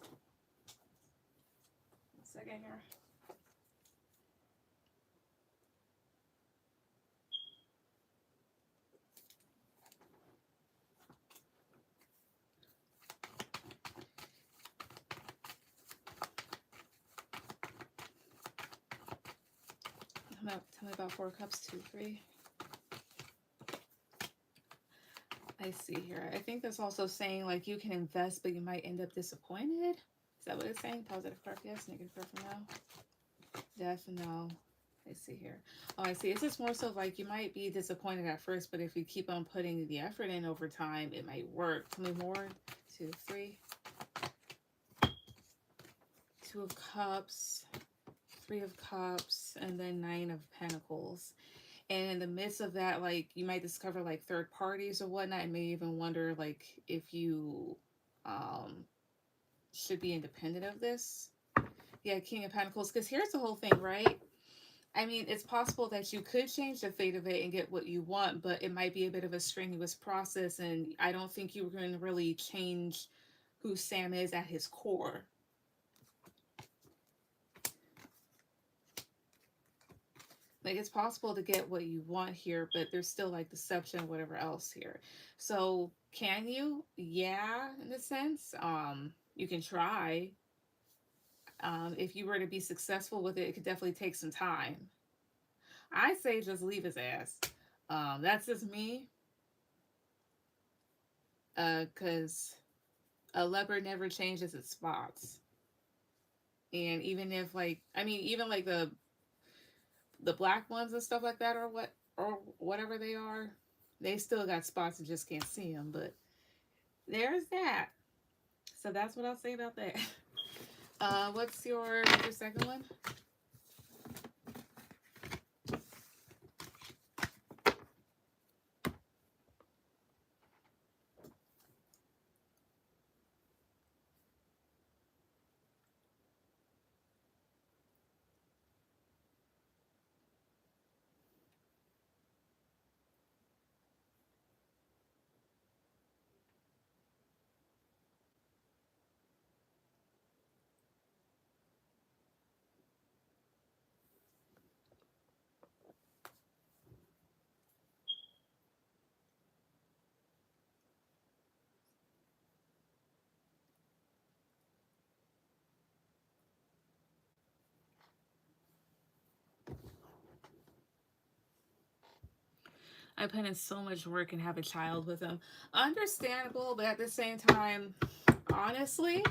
second here. Tell me about 4 Cups, 2, 3. I see here. I think that's also saying like you can invest, but you might end up disappointed. Is that what it's saying? Positive card, yes. Negative card for no. Death, no. I see here. Oh, I see. It's just more so like you might be disappointed at first, but if you keep on putting the effort in over time, it might work. Tell me more. 2, 3. 2 of Cups. 3 of Cups. Cups, and then Nine of Pentacles. And in the midst of that, like, you might discover like third parties or whatnot, and may even wonder like if you um should be independent of this. Yeah, King of Pentacles. Because here's the whole thing, right? I mean, it's possible that you could change the fate of it and get what you want, but it might be a bit of a strenuous process, and I don't think you can really change who Sam is at his core. Like, it's possible to get what you want here, but there's still like deception, whatever else here. So can you? Yeah, in a sense. You can try. If you were to be successful with it, it could definitely take some time. I say just leave his ass. That's just me. Cause a leopard never changes its spots. And even if like, I mean, even like the black ones and stuff like that, or whatever they are, they still got spots and just can't see them. But there's that. So that's what I'll say about that. What's your second one? I put in so much work and have a child with him. Understandable, but at the same time, honestly,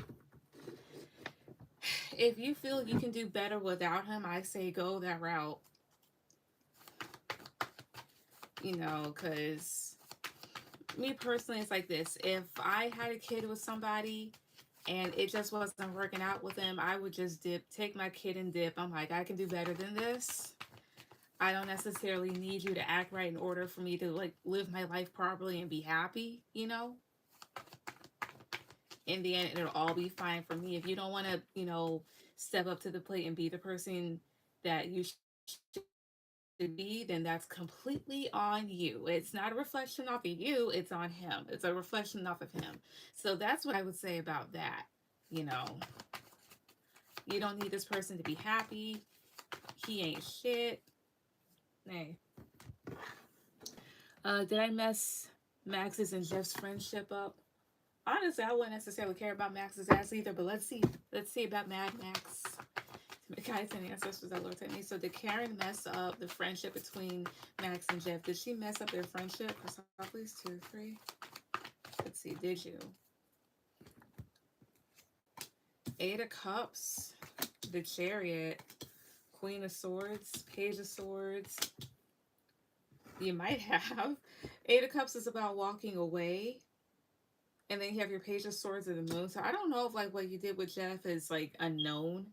if you feel you can do better without him, I say go that route. You know, because me personally, it's like this. If I had a kid with somebody and it just wasn't working out with them, I would just dip, take my kid and dip. I'm like, I can do better than this. I don't necessarily need you to act right in order for me to like live my life properly and be happy, you know? In the end, it'll all be fine for me. If you don't want to, step up to the plate and be the person that you should be, then that's completely on you. It's not a reflection off of you, it's on him. It's a reflection off of him. So that's what I would say about that. You know, you don't need this person to be happy. He ain't shit. Nay. Did I mess Max's and Jeff's friendship up? Honestly, I wouldn't necessarily care about Max's ass either, but let's see. Let's see about Mad Max. Guys and ancestors that looked at me. So did Karen mess up the friendship between Max and Jeff? Did she mess up their friendship? Please, 2, 3. Let's see. Did you? 8 of Cups, the Chariot, Queen of Swords, Page of Swords. You might have. 8 of Cups is about walking away. And then you have your Page of Swords and the Moon. So I don't know if like what you did with Jeff is like unknown.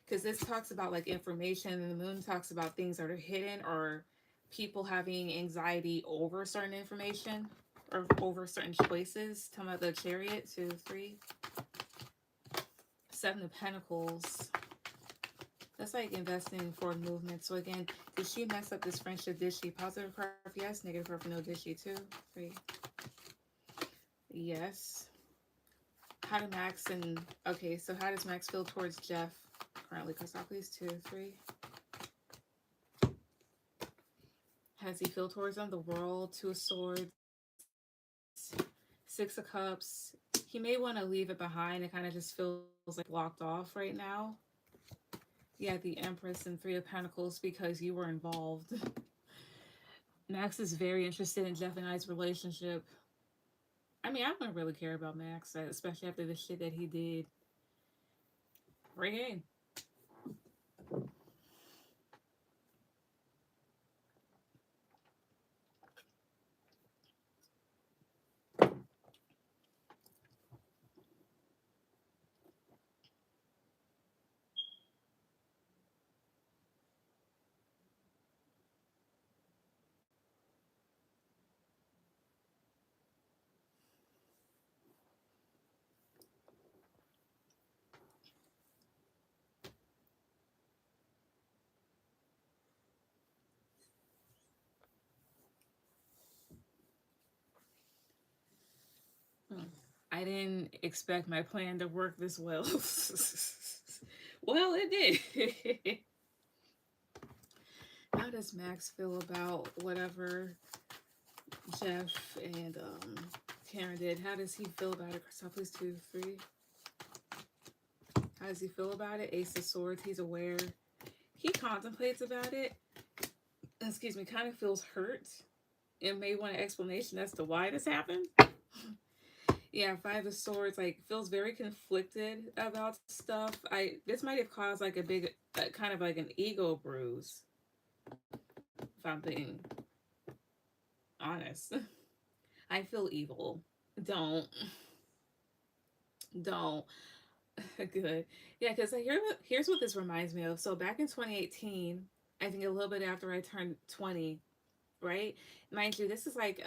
Because this talks about like information, and the Moon talks about things that are hidden or people having anxiety over certain information or over certain choices. Talking about the Chariot, 2, 3. 7 of Pentacles. That's like investing in forward movement. So again, did she mess up this friendship? Did she? Positive card for yes, negative card for no. Did she? 2, 3. Yes. How do Max and okay, so how does Max feel towards Jeff currently? Please, 2, 3. How does he feel towards him? The World, 2 of Swords, 6 of Cups. He may want to leave it behind. It kind of just feels like blocked off right now. Yeah, the Empress and 3 of Pentacles because you were involved. Max is very interested in Jeff and I's relationship. I mean, I don't really care about Max, especially after the shit that he did. Great game. I didn't expect my plan to work this well. Well, it did. How does Max feel about whatever Jeff and Karen did? How does he feel about it? Crystal, please, 2, 3. How does he feel about it? Ace of Swords. He's aware. He contemplates about it. Excuse me. Kind of feels hurt. And may want an explanation as to why this happened. Yeah, Five of Swords, like, feels very conflicted about stuff. This might have caused like a big, kind of like an ego bruise. If I'm being honest, I feel evil. Don't, don't. Good. Yeah, because here's what this reminds me of. So back in 2018, I think a little bit after I turned 20, right? Mind you, this is like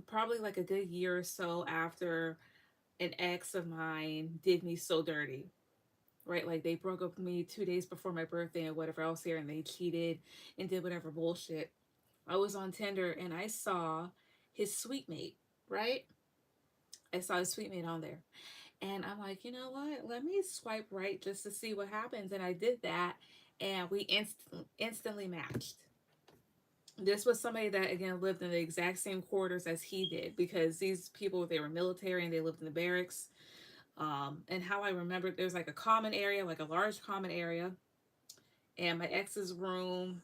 probably like a good year or so after an ex of mine did me so dirty, right? Like they broke up with me 2 days before my birthday and whatever else here, and they cheated and did whatever bullshit. I was on Tinder and I saw his sweet mate, right? I saw his sweet mate on there. And I'm like, you know what? Let me swipe right just to see what happens. And I did that, and we instantly matched. This was somebody that again lived in the exact same quarters as he did, because these people, they were military and they lived in the barracks. And how I remember, there's like a common area, like a large common area, and my ex's room,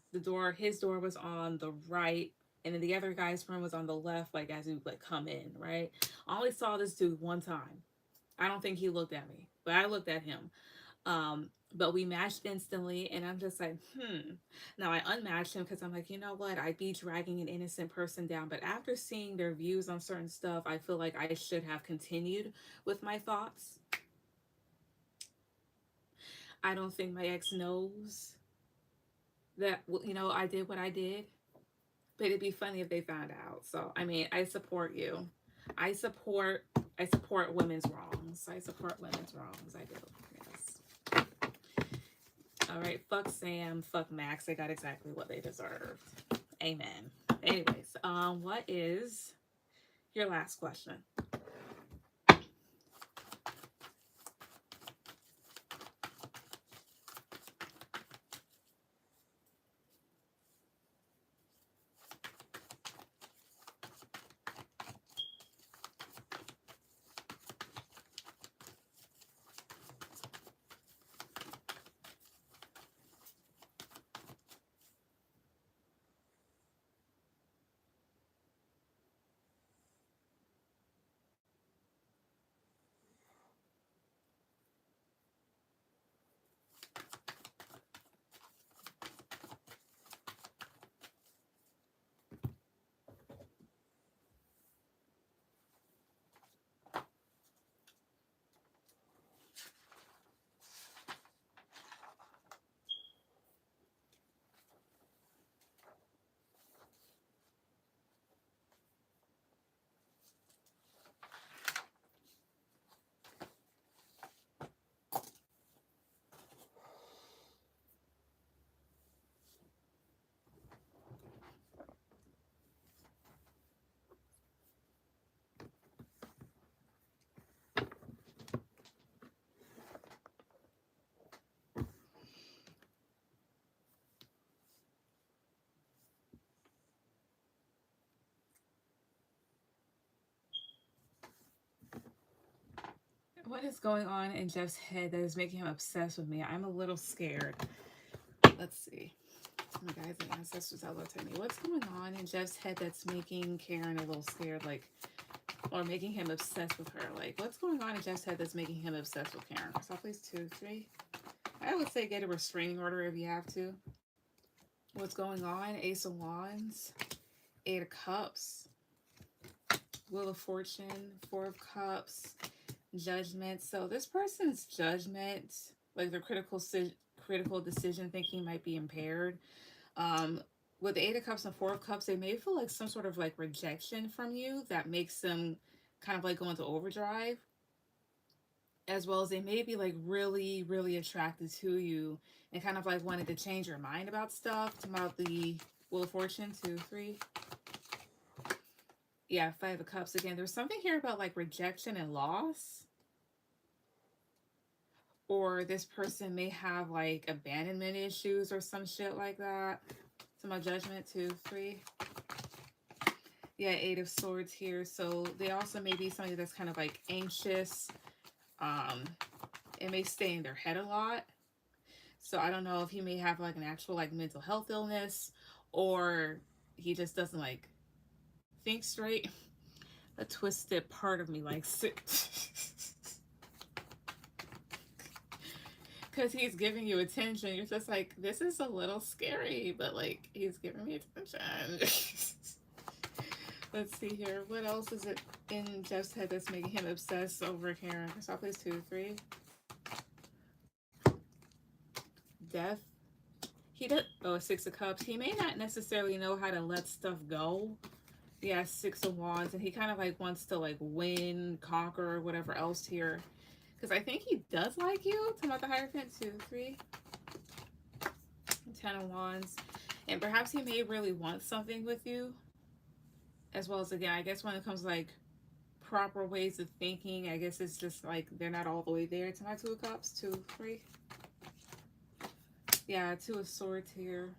his door was on the right, and then the other guy's room was on the left, like as you like come in, right? I only saw this dude one time. I don't think he looked at me, but I looked at him. But we matched instantly, and I'm just like, Now I unmatched him because I'm like, you know what? I'd be dragging an innocent person down. But after seeing their views on certain stuff, I feel like I should have continued with my thoughts. I don't think my ex knows that, you know, I did what I did. But it'd be funny if they found out. So I mean, I support you. I support I support women's wrongs. I support women's wrongs. I do. Yes. All right. Fuck Sam. Fuck Max. They got exactly what they deserved. Amen. Anyways, what is your last question? What is going on in Jeff's head that is making him obsessed with me? I'm a little scared. Let's see. My guys and ancestors, hello to me. What's going on in Jeff's head that's making Karen a little scared, like, or making him obsessed with her? Like, what's going on in Jeff's head that's making him obsessed with Karen? So please, 2, 3. I would say get a restraining order if you have to. What's going on? Ace of Wands, 8 of Cups, Wheel of Fortune, 4 of Cups, Judgment. So this person's judgment, like their critical decision thinking, might be impaired. With the 8 of Cups and 4 of Cups, they may feel like some sort of like rejection from you that makes them kind of like go into overdrive, as well as they may be like really, really attracted to you and kind of like wanted to change your mind about stuff, about the Wheel of Fortune, 2, 3. Yeah, Five of Cups again. There's something here about like rejection and loss. Or this person may have like abandonment issues or some shit like that. So my judgment, 2, 3. Yeah, Eight of Swords here. So they also may be somebody that's kind of like anxious. Um, it may stay in their head a lot. So I don't know if he may have like an actual like mental health illness, or he just doesn't like think straight. A twisted part of me likes it. Because he's giving you attention. You're just like, this is a little scary, but like, he's giving me attention. Let's see here. What else is it in Jeff's head that's making him obsess over Karen? So I'll place 2, 3. Death. He does. Oh, Six of Cups. He may not necessarily know how to let stuff go. Yeah, Six of Wands, and he kind of like wants to like win, conquer, whatever else here. Because I think he does like you. Talking about the Hierophant, 2, 3. 10 of Wands. And perhaps he may really want something with you. As well as, again, I guess when it comes to like proper ways of thinking, I guess it's just like they're not all the way there. To my Two of Cups, 2, 3. Yeah, Two of Swords here.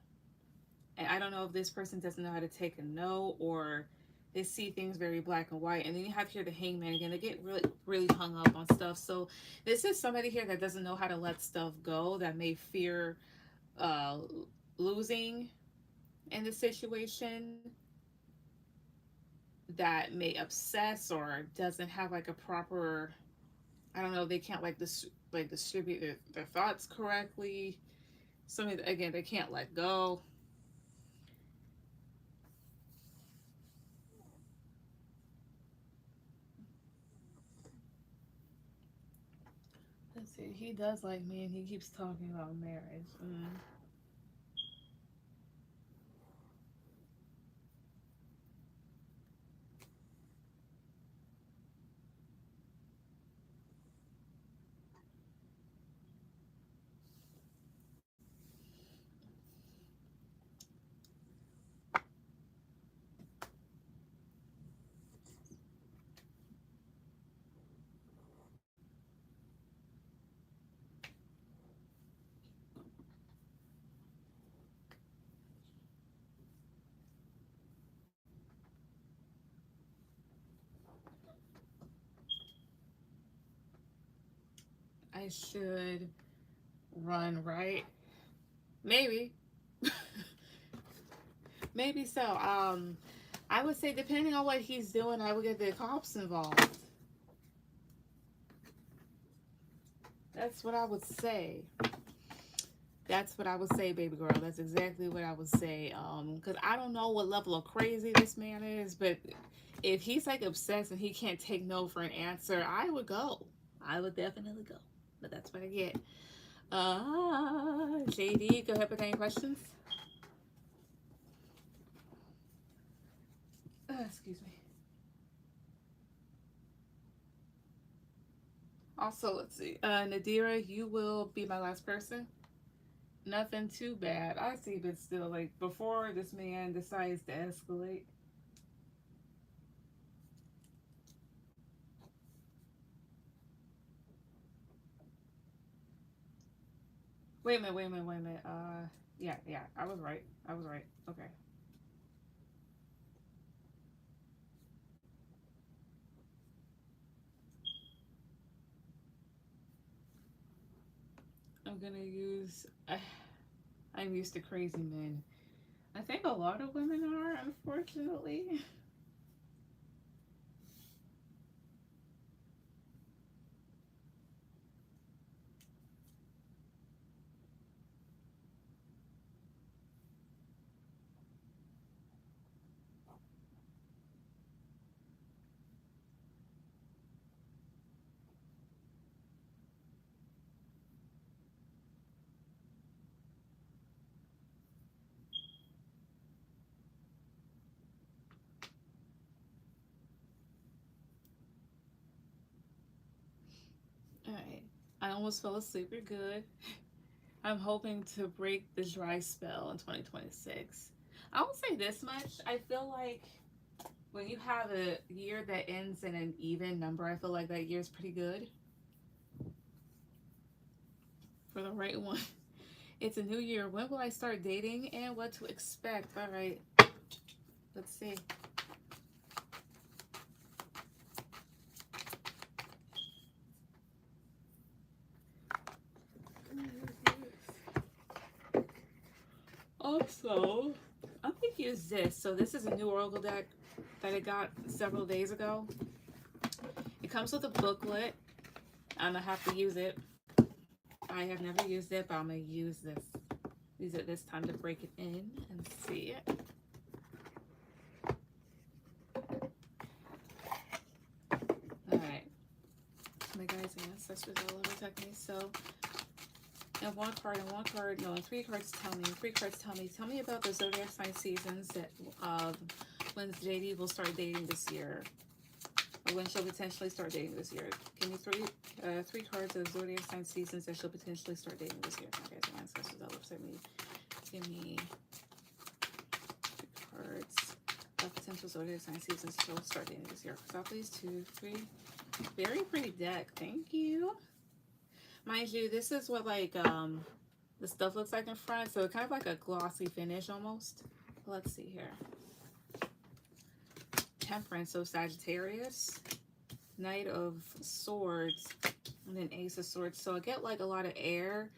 And I don't know if this person doesn't know how to take a no, or they see things very black and white. And then you have here the Hangman again. They get really hung up on stuff. So this is somebody here that doesn't know how to let stuff go, that may fear losing in the situation, that may obsess or doesn't have like a proper, I don't know, they can't like distribute their thoughts correctly. Something that, again, they can't let go. Let's see. He does like me, and he keeps talking about marriage. I should run, right? Maybe. Maybe so. I would say depending on what he's doing, I would get the cops involved. That's what I would say. That's what I would say, baby girl. That's exactly what I would say. Because I don't know what level of crazy this man is, but if he's like obsessed and he can't take no for an answer, I would go. I would definitely go. But that's what I get. JD, go ahead with any questions. Excuse me. Also, let's see. Nadira, you will be my last person. Nothing too bad. I see, but still, like, before this man decides to escalate. Wait a minute, wait a minute, wait a minute. Yeah, I was right. I was right. Okay. I'm gonna use. I'm used to crazy men. I think a lot of women are, unfortunately. All right. I almost fell asleep. You're good. I'm hoping to break the dry spell in 2026. I will say this much. I feel like when you have a year that ends in an even number, I feel like that year is pretty good for the right one. It's a new year. When will I start dating and what to expect? All right, let's see. Also, I'm gonna use this. So this is a new Oracle deck that I got several days ago. It comes with a booklet. I'm gonna have to use it. I have never used it, but I'm gonna use it this time to break it in and see it. All right, my guys and ancestors all over protect me. So, and one card, no, and three cards tell me. Tell me about the zodiac sign seasons that when JD will start dating this year, or when she'll potentially start dating this year. Give me three cards of zodiac sign seasons that she'll potentially start dating this year. My guys and ancestors all over me. Give me 3 cards of potential zodiac sign seasons she'll start dating this year. So please, 2, 3. Very pretty deck. Thank you. Mind you, this is what like the stuff looks like in front. So kind of like a glossy finish almost. Let's see here. Temperance, so Sagittarius. Knight of Swords. And then Ace of Swords. So I get like a lot of air.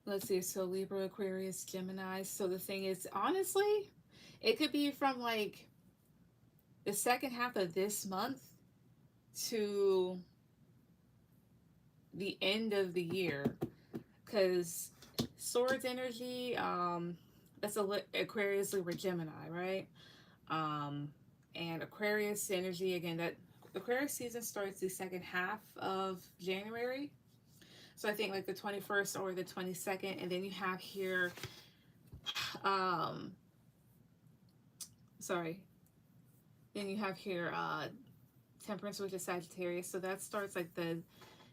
Let's see, so Libra, Aquarius, Gemini. So the thing is, honestly, it could be from like the second half of this month to the end of the year. Because Swords energy, that's Aquarius, Libra, Gemini, right? And Aquarius energy, again, that Aquarius season starts the second half of January. So I think like the 21st or the 22nd, and then you have here, then you have here Temperance, which is Sagittarius. So that starts like the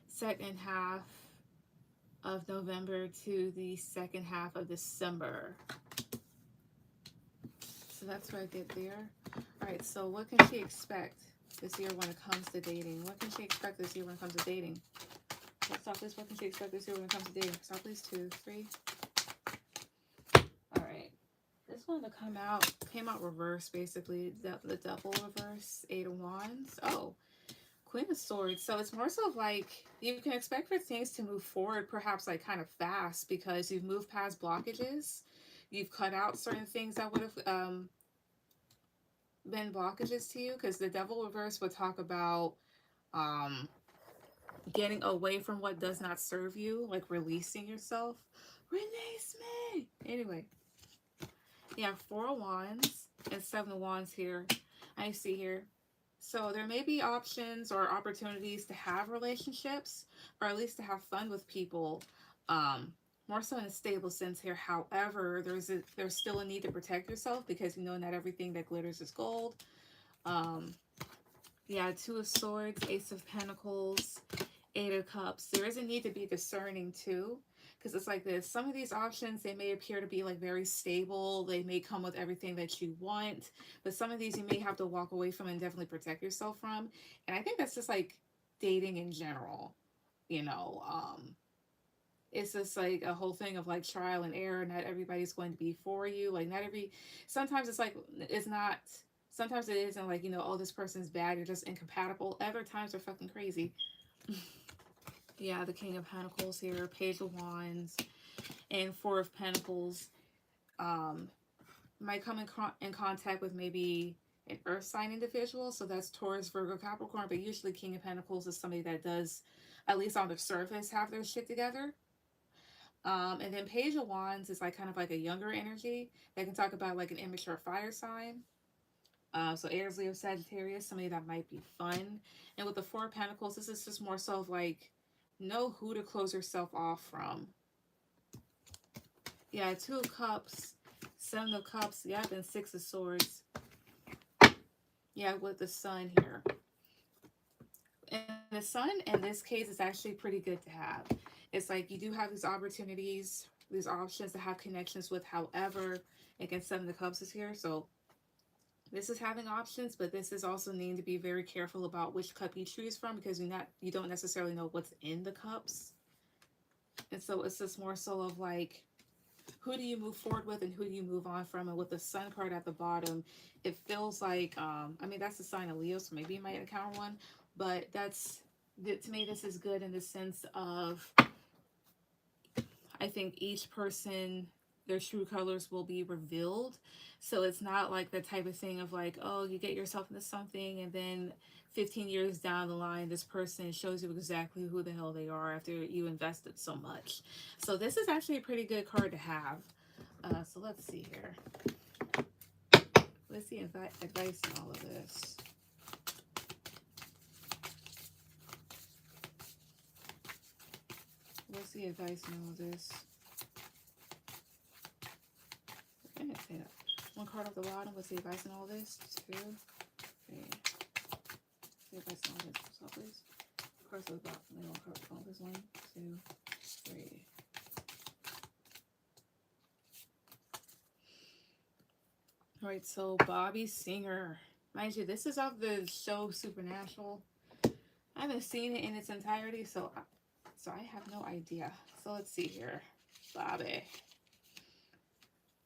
second half of November to the second half of December. So that's what I get there. All right, so what can she expect this year when it comes to dating? What can she expect this year when it comes to dating? Stop this. What can she expect this year when it comes to dating? Stop please. 2, 3. All right. This one to came out reverse basically. The double reverse. 8 of Wands. Oh, Queen of Swords. So it's more so of like you can expect for things to move forward, perhaps like kind of fast because you've moved past blockages. You've cut out certain things that would have been blockages to you, because the devil reverse would talk about getting away from what does not serve you, like releasing yourself. Release me! Anyway, yeah, 4 of Wands and 7 of Wands here. I see here. So there may be options or opportunities to have relationships, or at least to have fun with people. More so in a stable sense here. However, there's still a need to protect yourself, because you know not everything that glitters is gold. Yeah, 2 of Swords, Ace of Pentacles, 8 of Cups. There is a need to be discerning too, because it's like this. Some of these options, they may appear to be like very stable. They may come with everything that you want, but some of these you may have to walk away from and definitely protect yourself from. And I think that's just like dating in general, you know. It's just like a whole thing of like trial and error. Not everybody's going to be for you. Like sometimes it's like, it's not, sometimes it isn't like, you know, oh, this person's bad, you're just incompatible. Other times are fucking crazy. Yeah, the King of Pentacles here, Page of Wands, and 4 of Pentacles. Might come in contact with maybe an earth sign individual. So that's Taurus, Virgo, Capricorn. But usually King of Pentacles is somebody that does, at least on the surface, have their shit together. And then Page of Wands is like kind of like a younger energy that can talk about like an immature fire sign. So Aries, Leo, Sagittarius, somebody that might be fun. And with the 4 of Pentacles, this is just more so of like, know who to close yourself off from. Yeah, 2 of Cups, 7 of Cups, yep, and 6 of Swords. Yeah, with the Sun here. And the Sun, in this case, is actually pretty good to have. It's like you do have these opportunities, these options to have connections with. However, again, 7 of Cups is here. So This is having options, but this is also needing to be very careful about which cup you choose from, because you don't necessarily know what's in the cups. And so it's just more so of like, who do you move forward with and who do you move on from? And with the sun card at the bottom, it feels like, I mean, that's the sign of Leo, so maybe you might encounter one, but to me, this is good in the sense of, I think each person, their true colors will be revealed. So it's not like the type of thing of like, oh, you get yourself into something and then 15 years down the line, this person shows you exactly who the hell they are after you invested so much. So this is actually a pretty good card to have. So let's see here. Let's see advice in all of this. What's the advice in all of this? Okay, say that. One card off the bottom. What's the advice in all this? 2, 3. The advice in all this. So please. Cards off the bottom. One card off all this. 1, 2, 3. Alright, so Bobby Singer. Mind you, this is off the show Supernatural. I haven't seen it in its entirety, so I have no idea. So let's see here. Bobby.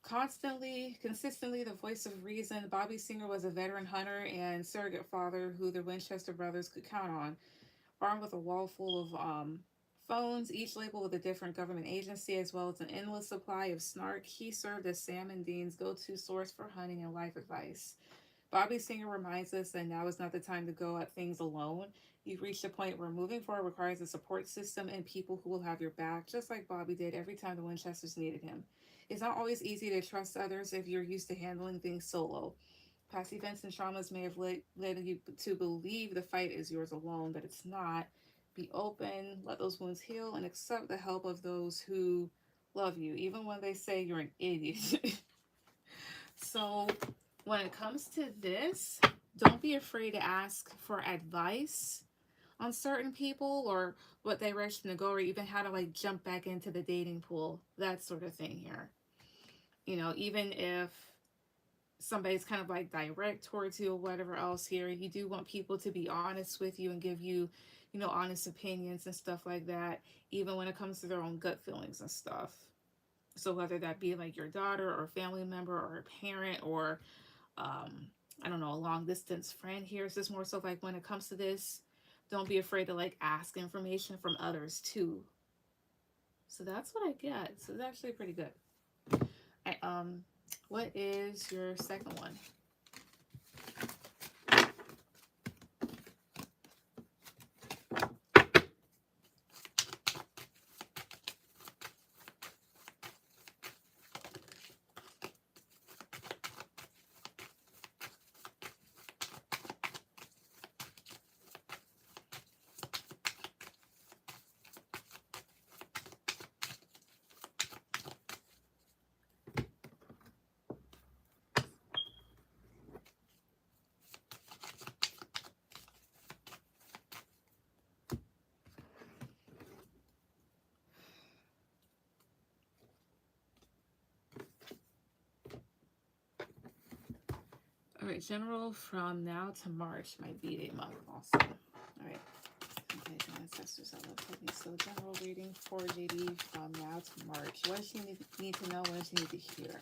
Consistently, the voice of reason, Bobby Singer was a veteran hunter and surrogate father who the Winchester brothers could count on. Armed with a wall full of phones, each labeled with a different government agency, as well as an endless supply of snark, he served as Sam and Dean's go-to source for hunting and life advice. Bobby Singer reminds us that now is not the time to go at things alone. You've reached a point where moving forward requires a support system and people who will have your back, just like Bobby did every time the Winchesters needed him. It's not always easy to trust others if you're used to handling things solo. Past events and traumas may have led you to believe the fight is yours alone, but it's not. Be open, let those wounds heal, and accept the help of those who love you, even when they say you're an idiot. So, when it comes to this, don't be afraid to ask for advice on certain people or what direction to go, or even how to like jump back into the dating pool, that sort of thing here. Even if somebody's kind of like direct towards you or whatever else here, you do want people to be honest with you and give you, honest opinions and stuff like that, even when it comes to their own gut feelings and stuff. So whether that be like your daughter or family member or a parent or I don't know, a long distance friend here, it's just more so like when it comes to this, don't be afraid to like ask information from others too. So that's what I get. So it's actually pretty good. What is your second one? All right, general from now to March might be a month also. All right. Okay, ancestors, I love me. So general reading for JD from now to March. What does she need to know? What does she need to hear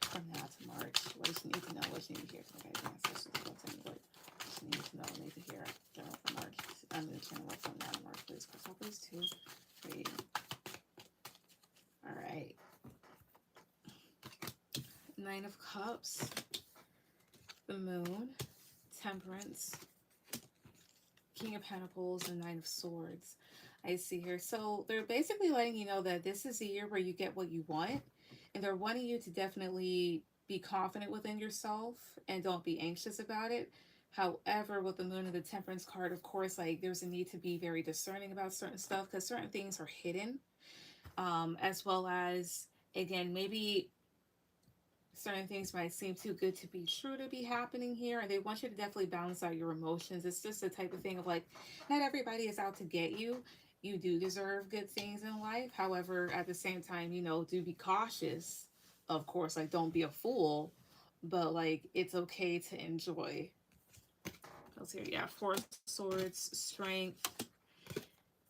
from now to March? What does she need to know? What does she need to hear? Okay, ancestors, what does she need to know? Need to hear. General from March. I'm going to general from now to March, please. Please, 2, 3. All right. 9 of Cups. The Moon, Temperance, King of Pentacles, and 9 of Swords. I see here. So they're basically letting you know that this is a year where you get what you want. And they're wanting you to definitely be confident within yourself and don't be anxious about it. However, with the Moon and the Temperance card, of course, like there's a need to be very discerning about certain stuff because certain things are hidden. As well as, again, maybe certain things might seem too good to be true to be happening here, and they want you to definitely balance out your emotions. It's just the type of thing of like, not everybody is out to get you. You do deserve good things in life. However, at the same time, do be cautious, of course. Like, don't be a fool but like it's okay to enjoy. Let's here, yeah, Four of Swords, Strength,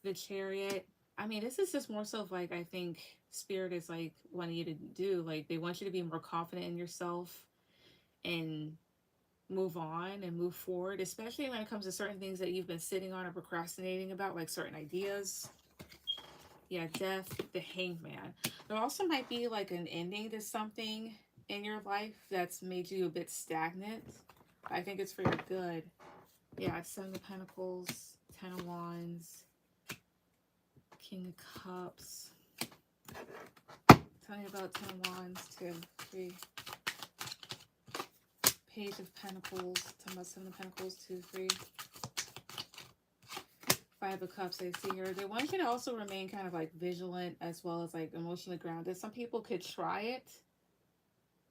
the Chariot. I mean, this is just more so of like I think Spirit is like wanting you to do. Like they want you to be more confident in yourself and move on and move forward, especially when it comes to certain things that you've been sitting on or procrastinating about, like certain ideas. Yeah, Death, the Hangman. There also might be like an ending to something in your life that's made you a bit stagnant. I think it's for your good. Yeah, Seven of Pentacles, Ten of Wands, King of Cups. Tell me about Ten of Wands, 2, 3. Page of Pentacles. Tell me about Seven of Pentacles, 2, 3. Five of Cups, I see here. They want you to also remain kind of like vigilant as well as like emotionally grounded. Some people could try it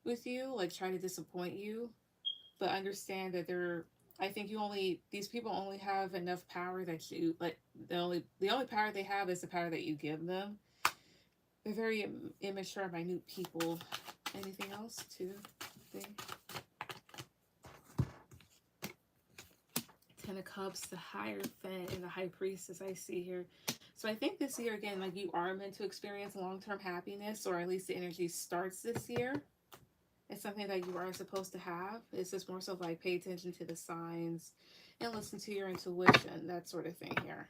with you, like try to disappoint you, but understand that I think these people only have enough power that you, like, the only power they have is the power that you give them. They're very immature, minute people. Anything else to think? Ten of Cups, the Hierophant, and the High Priestess I see here. So I think this year, again, like you are meant to experience long-term happiness, or at least the energy starts this year. It's something that you are supposed to have. It's just more so like pay attention to the signs and listen to your intuition, that sort of thing here.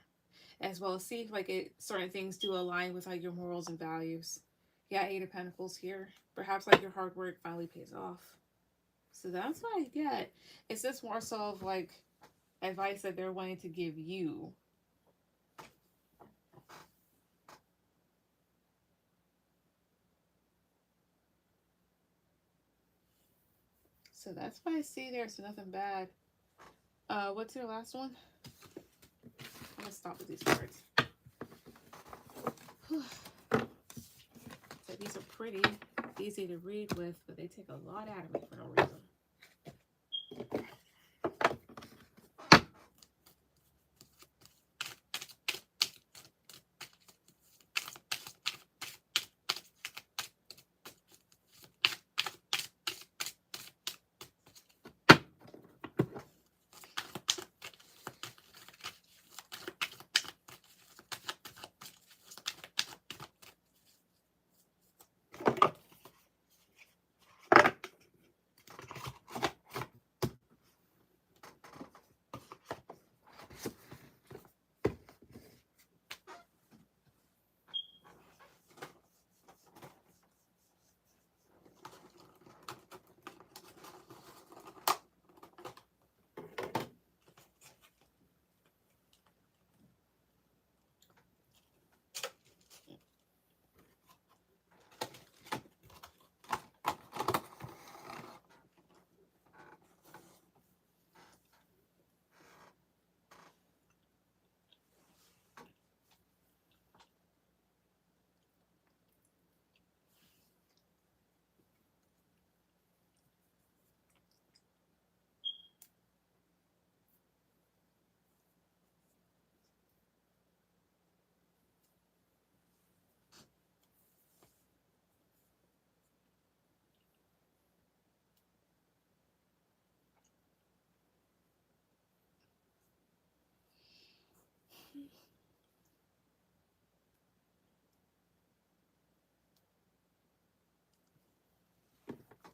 As well as see if like certain things do align with like your morals and values. Yeah, Eight of Pentacles here. Perhaps like your hard work finally pays off. So that's what I get. It's just more so of like advice that they're wanting to give you. So that's what I see there. So nothing bad. What's your last one? I'm gonna stop with these cards. So these are pretty, easy to read with, but they take a lot out of me for no reason.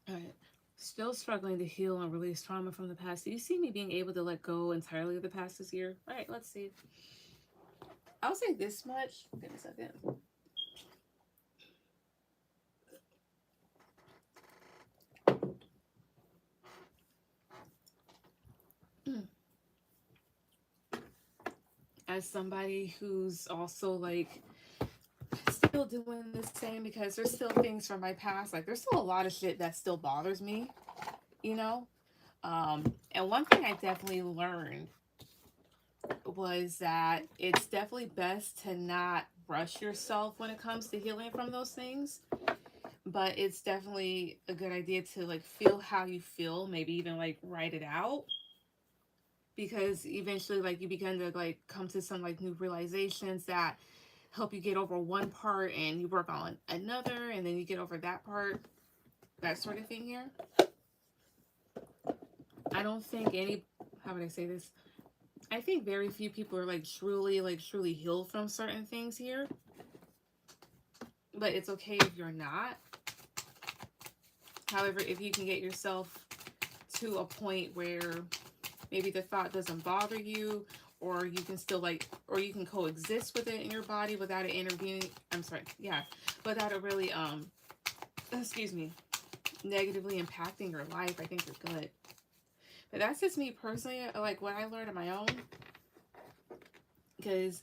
All right. Still struggling to heal and release trauma from the past. Do you see me being able to let go entirely of the past this year? All right, let's see. I'll say this much. Give me a second. As somebody who's also like still doing the same, because there's still things from my past, like there's still a lot of shit that still bothers me, you know. And one thing I definitely learned was that it's definitely best to not rush yourself when it comes to healing from those things, but it's definitely a good idea to like feel how you feel, maybe even like write it out, because eventually like you begin to like come to some like new realizations that help you get over one part and you work on another and then you get over that part, that sort of thing here. I don't think any, how would I say this? I think very few people are like truly healed from certain things here. But it's okay if you're not. However, if you can get yourself to a point where maybe the thought doesn't bother you, or you can still like, or you can coexist with it in your body without it intervening. I'm sorry, yeah, without it really, excuse me, negatively impacting your life. I think you're good. But that's just me personally, like what I learned on my own. Because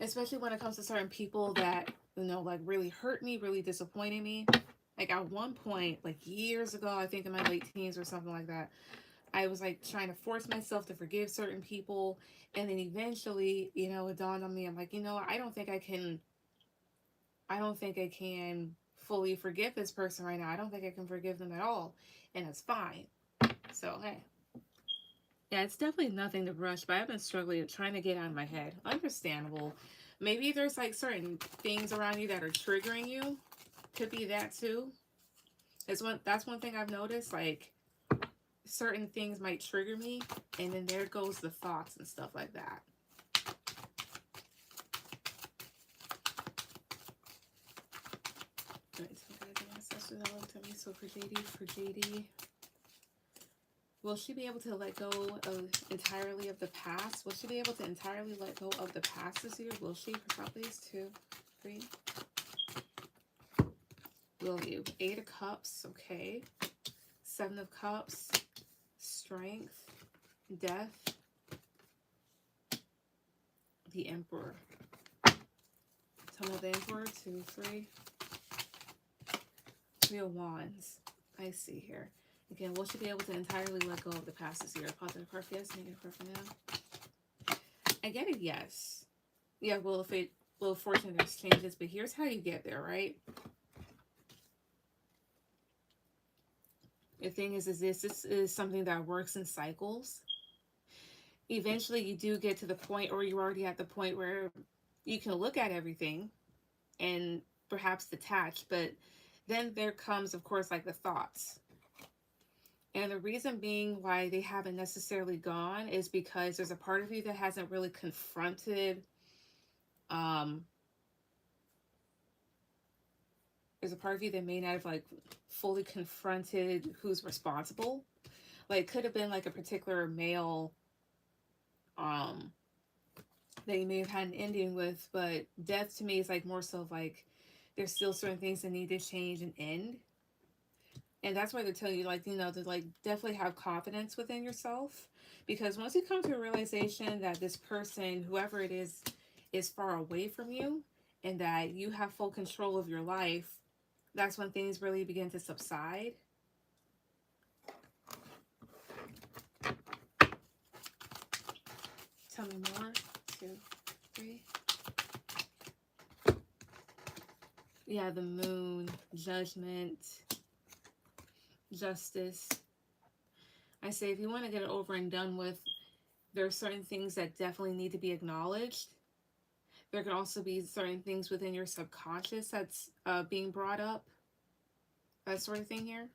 especially when it comes to certain people that, you know, like really hurt me, really disappointed me. Like at one point, like years ago, I think in my late teens or something like that, I was like trying to force myself to forgive certain people. And then eventually, you know, it dawned on me, I'm like, you know, I don't think I can fully forgive this person right now. I don't think I can forgive them at all. And it's fine. So, hey. Yeah, it's definitely nothing to rush, but I've been struggling trying to get out of my head. Understandable. Maybe there's like certain things around you that are triggering you. Could be that too. That's one thing I've noticed. Like certain things might trigger me, and then there goes the thoughts and stuff like that. Alright, so guys, ancestors that looked at me. So for JD, will she be able to let go of entirely of the past? Will she be able to entirely let go of the past this year? Will she? For top, please. 2, 3. Will you? 8 of Cups. Okay. 7 of Cups. Strength. Death. The Emperor. Tell me the Emperor. 2, 3. 3 of Wands. I see here. Again, will she be able to entirely let go of the past this year? Positive card for yes, negative card for no. I get a yes. Yeah, well, if it, well, fortune there's changes, but here's how you get there, right? The thing is this is something that works in cycles. Eventually, you do get to the point, or you're already at the point where you can look at everything and perhaps detach, but then there comes, of course, like the thoughts. And the reason being why they haven't necessarily gone is because there's a part of you that hasn't really confronted, there's a part of you that may not have like fully confronted who's responsible. Like could have been like a particular male that you may have had an ending with, but death to me is like more so like there's still certain things that need to change and end. And that's why they're telling you, like, you know, to like definitely have confidence within yourself. Because once you come to a realization that this person, whoever it is far away from you and that you have full control of your life, that's when things really begin to subside. Tell me more. 2, 3. Yeah, the Moon, Judgment, Justice. I say if you want to get it over and done with, there are certain things that definitely need to be acknowledged. There can also be certain things within your subconscious that's being brought up. That sort of thing here.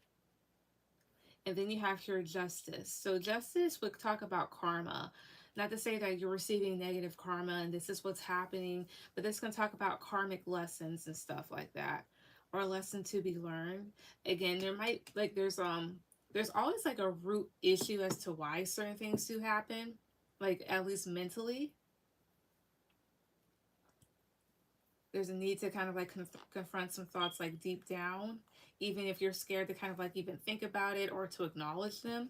And then you have here justice. So justice would talk about karma. Not to say that you're receiving negative karma and this is what's happening, but this can talk about karmic lessons and stuff like that. Or a lesson to be learned. Again, there might like there's always like a root issue as to why certain things do happen. Like at least mentally. There's a need to kind of like confront some thoughts like deep down, even if you're scared to kind of like even think about it or to acknowledge them.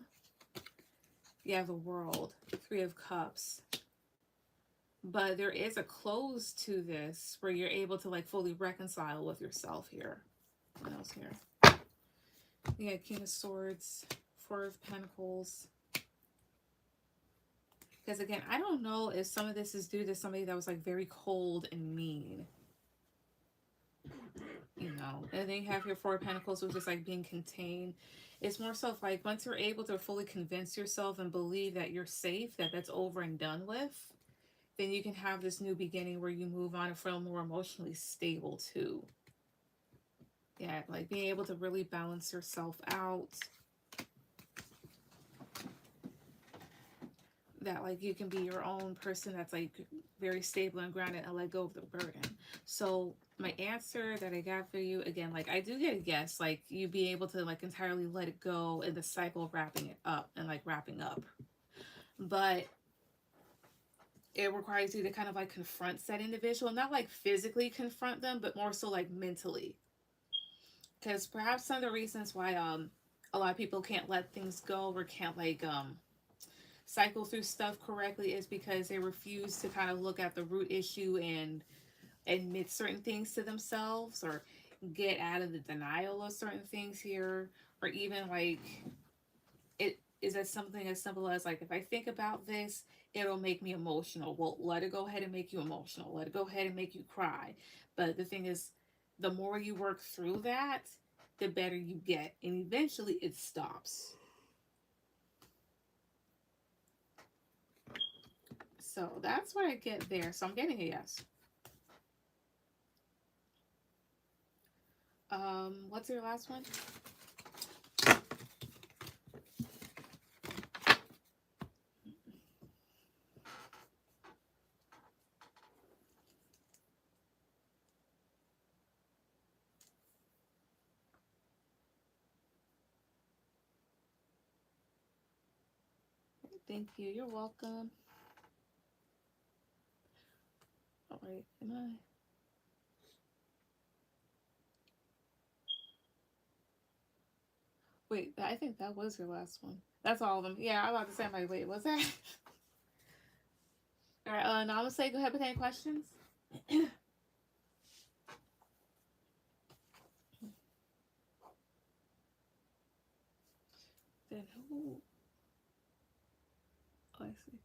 You have the World, 3 of Cups. But there is a close to this where you're able to like fully reconcile with yourself here. What else here? You got King of Swords, 4 of Pentacles. Because again, I don't know if some of this is due to somebody that was like very cold and mean. You know, and then you have your 4 of Pentacles, which is like being contained. It's more so like once you're able to fully convince yourself and believe that you're safe, that that's over and done with, then you can have this new beginning where you move on and feel more emotionally stable too. Yeah, like being able to really balance yourself out. that like you can be your own person that's like very stable and grounded and let go of the burden. So my answer that I got for you again, like I do get a yes, like you be able to like entirely let it go in the cycle of wrapping it up and like wrapping up. But it requires you to kind of like confront said individual, not like physically confront them, but more so like mentally. Because perhaps some of the reasons why a lot of people can't let things go or can't like cycle through stuff correctly is because they refuse to kind of look at the root issue and admit certain things to themselves, or get out of the denial of certain things here, or even like it is as something as simple as like if I think about this, it'll make me emotional. Well, let it go ahead and make you emotional. Let it go ahead and make you cry. But the thing is, the more you work through that, the better you get, and eventually it stops. So that's what I get there. So I'm getting a yes. What's your last one? Thank you. You're welcome. All right. Am I? Wait, I think that was your last one. That's all of them. Yeah, I'm about to say, I'm like, wait, was that? All right. Now I'm gonna say, go ahead with any questions. Then who? Oh, I see.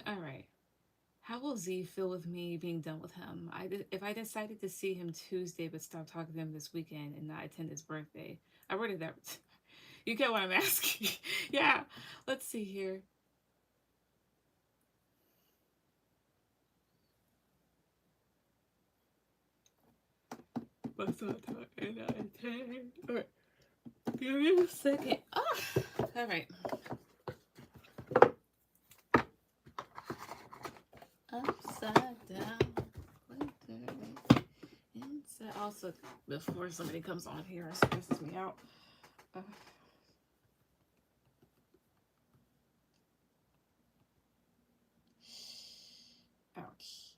All right. How will Z feel with me being done with him? If I decided to see him Tuesday but stop talking to him this weekend and not attend his birthday. I worded that. You get what I'm asking? Yeah. Let's see here. But stop talking and not attend. All right. Give me a second. Oh. All right. Upside down. Inside. Also, before somebody comes on here and stresses me out. Uh, ouch.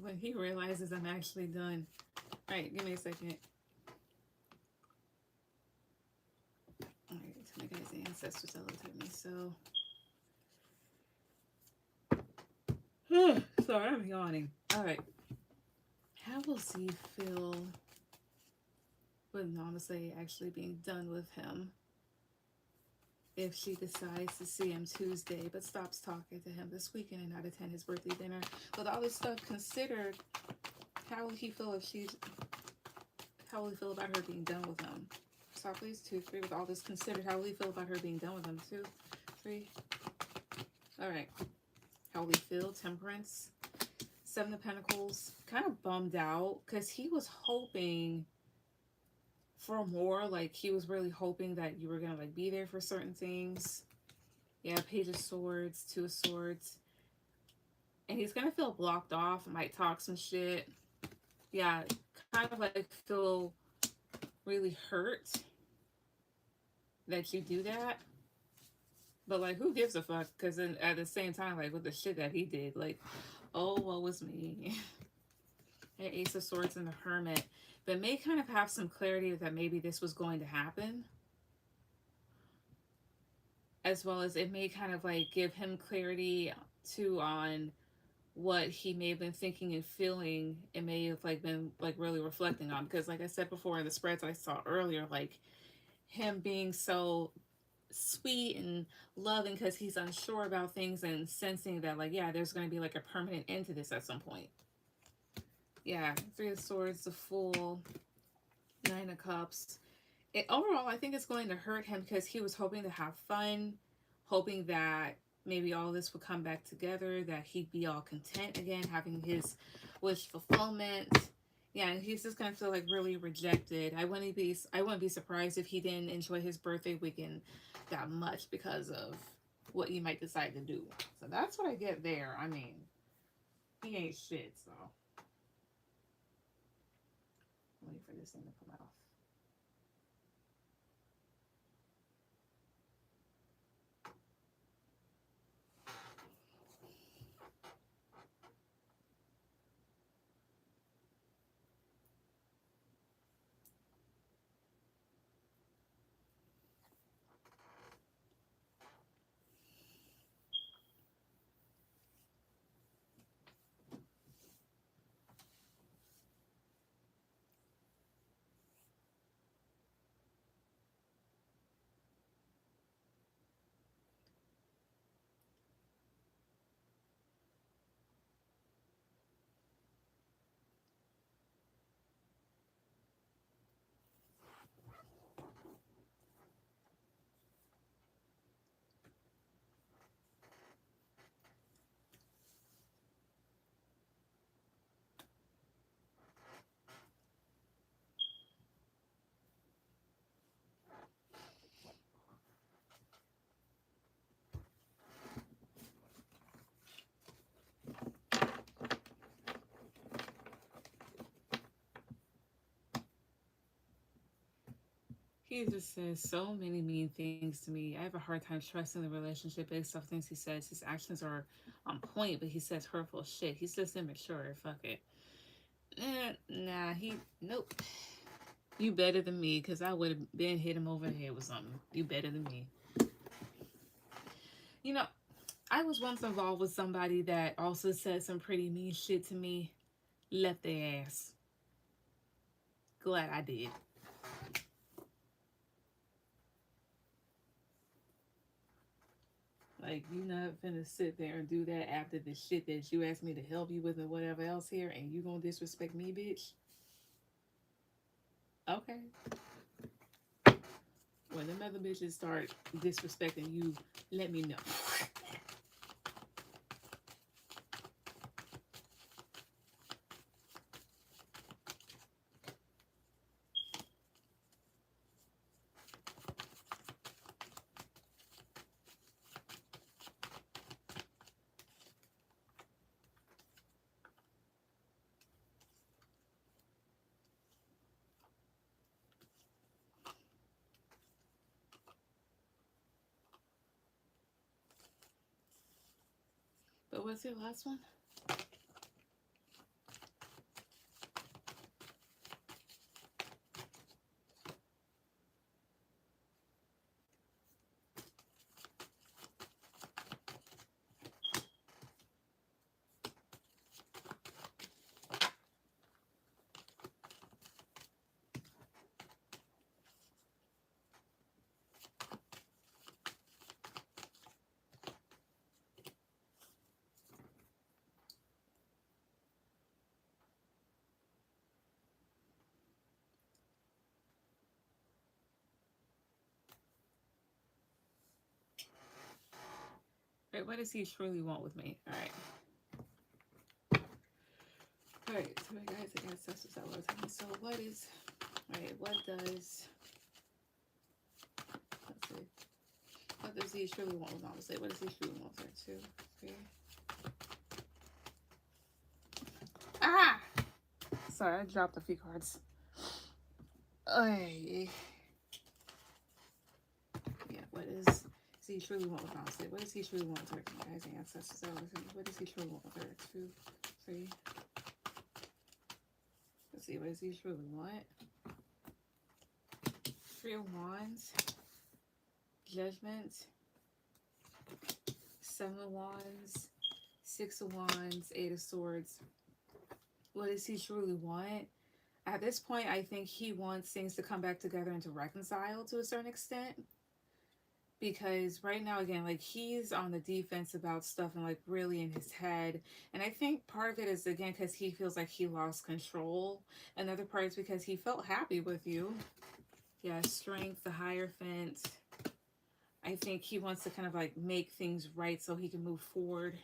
When he realizes I'm actually done. Alright, give me a second. Alright, my guys' ancestors that looked at me, so. Sorry, I'm yawning. Alright. How will Z feel with Namaste actually being done with him if she decides to see him Tuesday but stops talking to him this weekend and not attend his birthday dinner? With all this stuff considered, how will he feel if she's... How will he feel about her being done with him? Stop, please. 2, 3. With all this considered, how will he feel about her being done with him? 2, 3. Alright. How will he feel? Temperance. 7 of Pentacles. Kind of bummed out because he was hoping for more. Like, he was really hoping that you were going to, like, be there for certain things. Yeah, Page of Swords, 2 of Swords. And he's going to feel blocked off. Might talk some shit. Yeah, kind of, like, feel really hurt that you do that. But, like, who gives a fuck? Because at the same time, like, with the shit that he did, like, oh, what was me? And Ace of Swords and the Hermit. But may kind of have some clarity that maybe this was going to happen. As well as it may kind of, like, give him clarity, too, on what he may have been thinking and feeling. It may have, like, been, like, really reflecting on. Because, like I said before in the spreads I saw earlier, like, him being so sweet and loving because he's unsure about things and sensing that, like, yeah, there's going to be, like, a permanent end to this at some point. Yeah, 3 of Swords, the Fool, 9 of Cups. Overall, I think it's going to hurt him because he was hoping to have fun, hoping that maybe all this would come back together, that he'd be all content again, having his wish fulfillment. Yeah, and he's just gonna feel like really rejected. I wouldn't be surprised if he didn't enjoy his birthday weekend that much because of what he might decide to do. So that's what I get there. I mean, he ain't shit, so. Wait for this thing to come off. He just says so many mean things to me. I have a hard time trusting the relationship based off things he says. His actions are on point, but he says hurtful shit. He's just immature. Fuck it. Nope. You better than me, because I would have been hit him over the head with something. You better than me. You know, I was once involved with somebody that also said some pretty mean shit to me. Left their ass. Glad I did. Like, you not finna sit there and do that after the shit that you asked me to help you with and whatever else here, and you gonna disrespect me, bitch? Okay. When them other bitches start disrespecting you, let me know. But what's your last one? Right, what does he truly want with me? Alright. Alright, so guys, I guess that's what I was telling me. So what is, alright, what does, let's see. What does he truly want with Mama? Say, what does he truly want with her? 2, 3. Ah! Sorry, I dropped a few cards. Ay. Yeah, what does he truly want with Mama? Say, what does he truly want with her? Guys, ancestors, what does he truly want with her? 2, 3. Let's see, what does he truly want? 3 of Wands. Judgment. 7 of Wands. 6 of Wands. 8 of Swords. What does he truly want? At this point, I think he wants things to come back together and to reconcile to a certain extent. Because right now, again, like, he's on the defense about stuff and, like, really in his head. And I think part of it is, again, because he feels like he lost control. Another part is because he felt happy with you. Yeah, Strength, the Hierophant. I think he wants to kind of, like, make things right so he can move forward.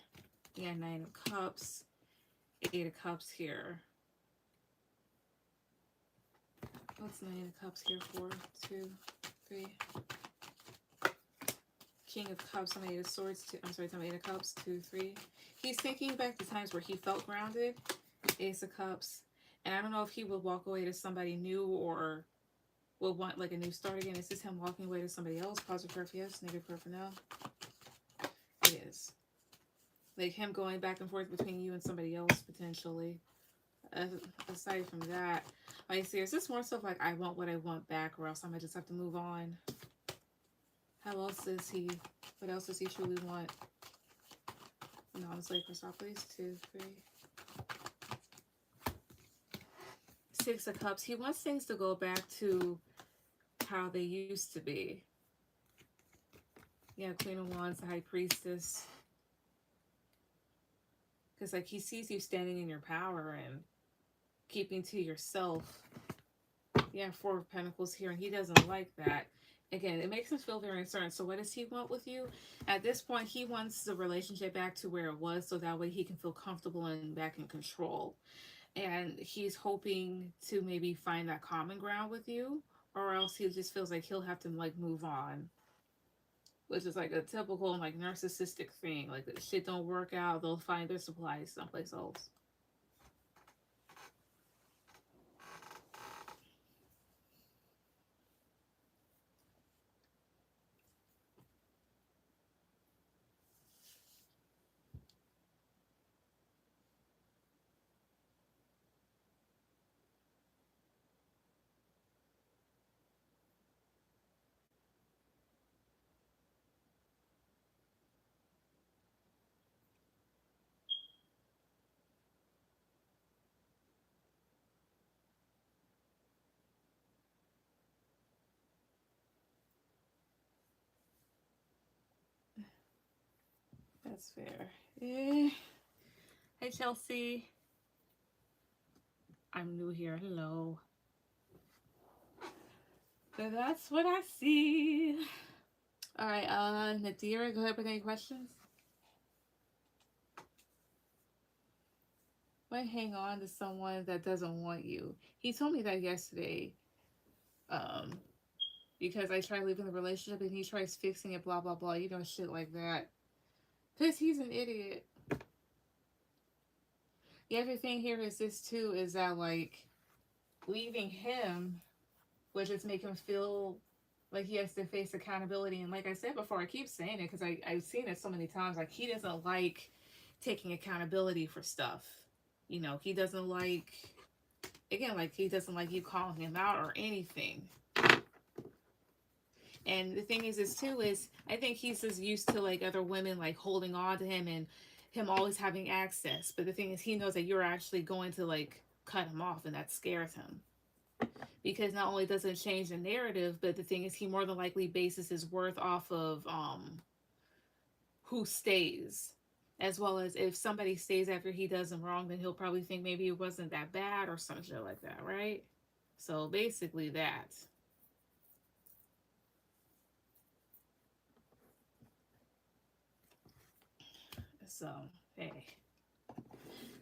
Yeah, 9 of Cups. 8 of Cups here. What's 9 of Cups here for? 2, 3. King of Cups, 8 of Swords. 2, I'm sorry, 8 of Cups. 2, 3. He's thinking back to times where he felt grounded. Ace of Cups. And I don't know if he would walk away to somebody new or will want like a new start again. Is this him walking away to somebody else? Positive prayer for yes, negative prayer for no. It is. Like him going back and forth between you and somebody else potentially. Aside from that, I see, is this more stuff like I want what I want back or else I might just have to move on? How else is he, what else does he truly want? No, I'm slave for stop, please. 2, 3. 6 of Cups. He wants things to go back to how they used to be. Yeah, Queen of Wands, the High Priestess. Because, like, he sees you standing in your power and keeping to yourself. Yeah, 4 of Pentacles here, and he doesn't like that. Again, it makes him feel very uncertain. So what does he want with you? At this point, he wants the relationship back to where it was so that way he can feel comfortable and back in control. And he's hoping to maybe find that common ground with you, or else he just feels like he'll have to, like, move on. Which is like a typical, like, narcissistic thing. Like, if shit don't work out, they'll find their supplies someplace else. That's fair. Eh. Hey, Chelsea. I'm new here. Hello. But that's what I see. All right, Nadira, go ahead with any questions. Why hang on to someone that doesn't want you? He told me that yesterday. Because I try leaving the relationship and he tries fixing it, blah, blah, blah, you know, shit like that. Because he's an idiot. The other thing here is this, too, is that, like, leaving him would just make him feel like he has to face accountability. And like I said before, I keep saying it because I've seen it so many times. Like, he doesn't like taking accountability for stuff. You know, he doesn't like, again, like, he doesn't like you calling him out or anything. And the thing is too, is I think he's just used to, like, other women, like, holding on to him and him always having access. But the thing is, he knows that you're actually going to, like, cut him off, and that scares him. Because not only does it change the narrative, but the thing is, he more than likely bases his worth off of who stays. As well as if somebody stays after he does him wrong, then he'll probably think maybe it wasn't that bad or some shit like that, right? So basically that. So, hey.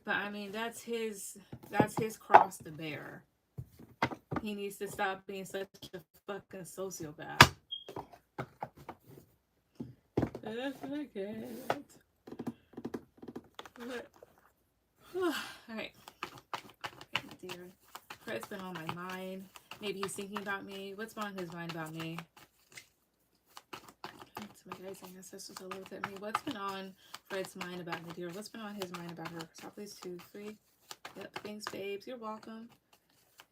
But I mean, that's his cross to bear. He needs to stop being such a fucking sociopath. That's what I get. But, alright. Dear. Fred's been on my mind. Maybe he's thinking about me. What's on his mind about me? To my guys and ancestors that looked at me. What's been on Fred's mind about Nadira? What's been on his mind about her? Stop, please, 2, 3. Yep, thanks, babes. You're welcome.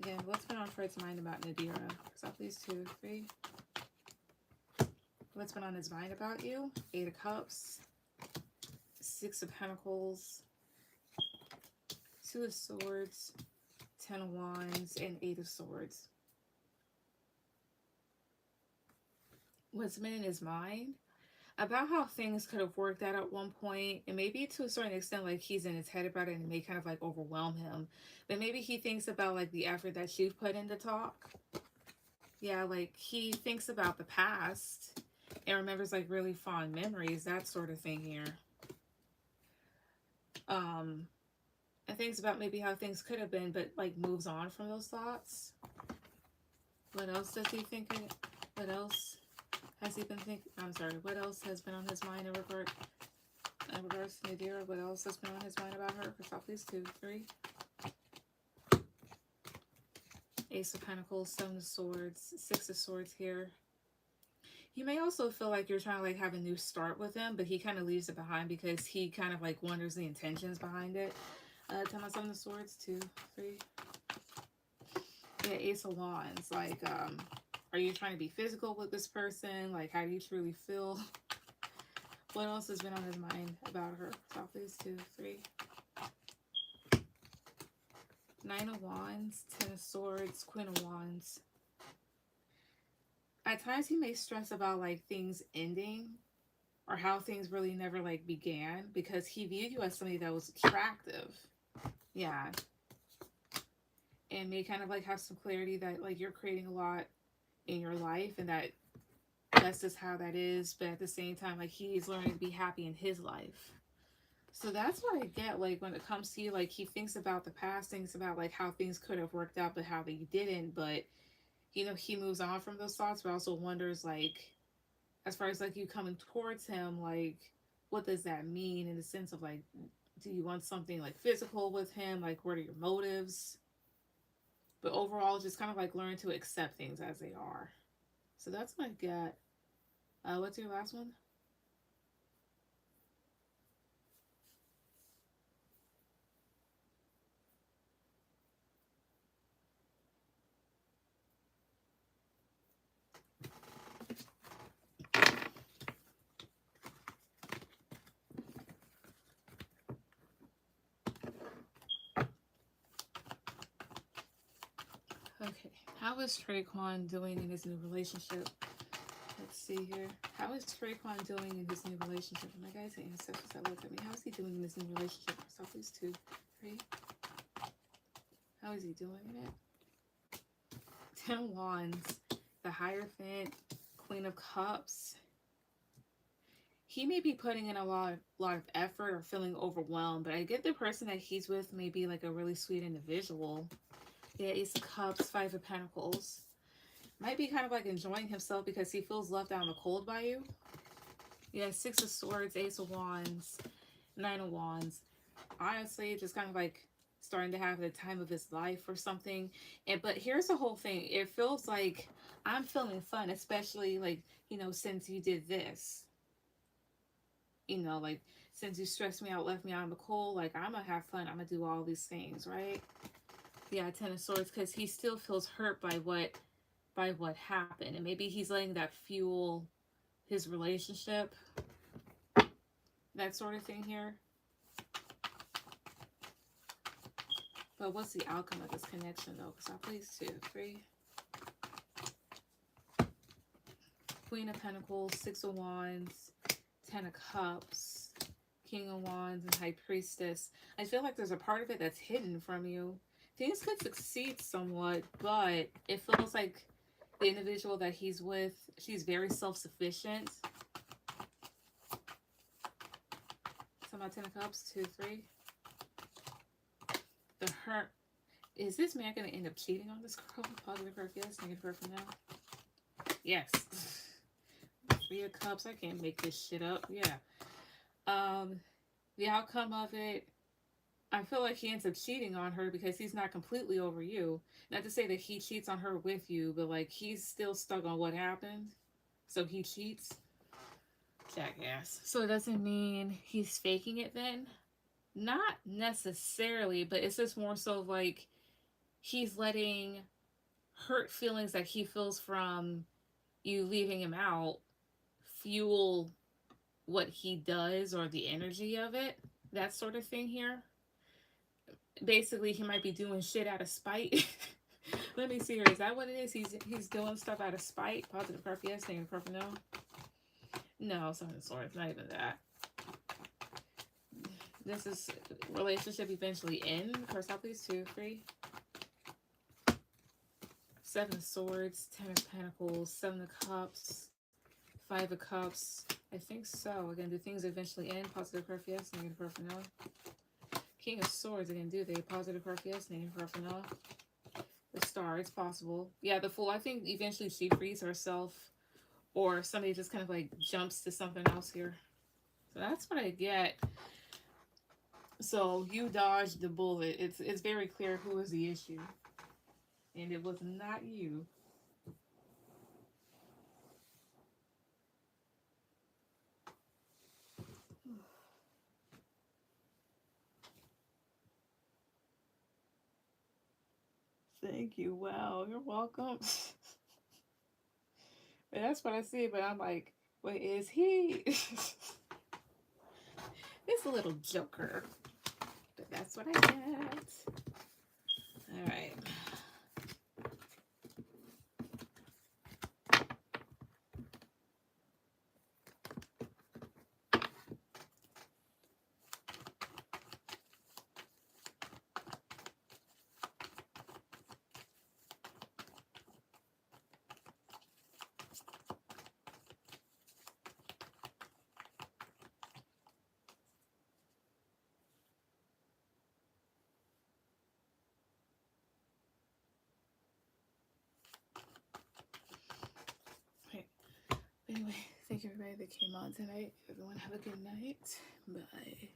Again, what's been on Fred's mind about Nadira? Stop, please, 2, 3. What's been on his mind about you? 8 of Cups. 6 of Pentacles. 2 of Swords. 10 of Wands. And 8 of Swords. What's been in his mind? About how things could have worked out at one point, and maybe to a certain extent, like he's in his head about it and it may kind of like overwhelm him. But maybe he thinks about like the effort that you've put in to talk. Yeah, like he thinks about the past and remembers like really fond memories, that sort of thing here. And thinks about maybe how things could have been, but like moves on from those thoughts. What else does he think? What else has he been thinking? I'm sorry. What else has been on his mind in regards to Nadira? What else has been on his mind about her? Stop, please, 2, 3. Ace of Pentacles, 7 of Swords, 6 of Swords here. You may also feel like you're trying to like have a new start with him, but he kind of leaves it behind because he kind of like wonders the intentions behind it. 10 of 7 of Swords, 2, 3. Yeah, Ace of Wands. Like, are you trying to be physical with this person? Like, how do you truly feel? What else has been on his mind about her? Stop, please, 2, 3. 9 of Wands, 10 of Swords, Queen of Wands. At times he may stress about like things ending or how things really never like began because he viewed you as somebody that was attractive. Yeah. And may kind of like have some clarity that like you're creating a lot in your life and that's just how that is. But at the same time, like he's learning to be happy in his life. So that's what I get, like, when it comes to you, like, he thinks about the past, thinks about, like, how things could have worked out, but how they didn't, but, you know, he moves on from those thoughts, but also wonders, like, as far as, like, you coming towards him, like, what does that mean in the sense of, like, do you want something, like, physical with him? Like, what are your motives? But overall, just kind of, like, learn to accept things as they are. So that's what I get. What's your last one? Okay, how is Traquan doing in his new relationship? Let's see here. How is Traquan doing in his new relationship? My guys and ancestors that look at me. How is he doing in his new relationship? So please 2, 3. How is he doing in it? 10 of Wands, the Hierophant, Queen of Cups. He may be putting in a lot of effort or feeling overwhelmed, but I get the person that he's with may be like a really sweet individual. Yeah, Ace of Cups, 5 of Pentacles. Might be kind of like enjoying himself because he feels left out in the cold by you. Yeah, 6 of Swords, Ace of Wands, 9 of Wands. Honestly, just kind of like starting to have the time of his life or something. But here's the whole thing. It feels like I'm feeling fun, especially like, you know, since you did this. You know, like since you stressed me out, left me out in the cold, like I'm gonna have fun. I'm gonna do all these things, right? Yeah, 10 of Swords, because he still feels hurt by what happened, and maybe he's letting that fuel his relationship, that sort of thing here. But what's the outcome of this connection though? Because I please 2, 3. Queen of Pentacles, 6 of Wands, 10 of Cups, King of Wands, and High Priestess. I feel like there's a part of it that's hidden from you. Things could succeed somewhat, but it feels like the individual that he's with, she's very self-sufficient. So my Ten of Cups? 2, 3. The hurt. Is this man going to end up cheating on this girl? Positive her, yes. Negative her for now. Yes. 3 of Cups. I can't make this shit up. Yeah. The outcome of it, I feel like he ends up cheating on her because he's not completely over you. Not to say that he cheats on her with you, but like he's still stuck on what happened. So he cheats. Jackass. So it doesn't mean he's faking it then? Not necessarily, but it's just more so like he's letting hurt feelings that he feels from you leaving him out fuel what he does or the energy of it. That sort of thing here. Basically, he might be doing shit out of spite. Let me see here. Is that what it is? He's doing stuff out of spite. Positive card, yes. Negative card, no. No, Seven of Swords. Not even that. This is relationship eventually end. First out, please. 2, 3. 7 of Swords. 10 of Pentacles. 7 of Cups. 5 of Cups. I think so. Again, do things eventually end? Positive card, yes. Negative card, no. King of Swords, again, do they? Positive card, yes. Negative card, no. The Star, it's possible. Yeah, the Fool, I think eventually she frees herself. Or somebody just kind of like jumps to something else here. So that's what I get. So you dodged the bullet. It's very clear who is the issue. And it was not you. Thank you. Wow, you're welcome. But that's what I see, but I'm like, wait, is he? It's a little joker. But that's what I get. All right. Anyway, thank you everybody that came on tonight. Everyone have a good night. Bye.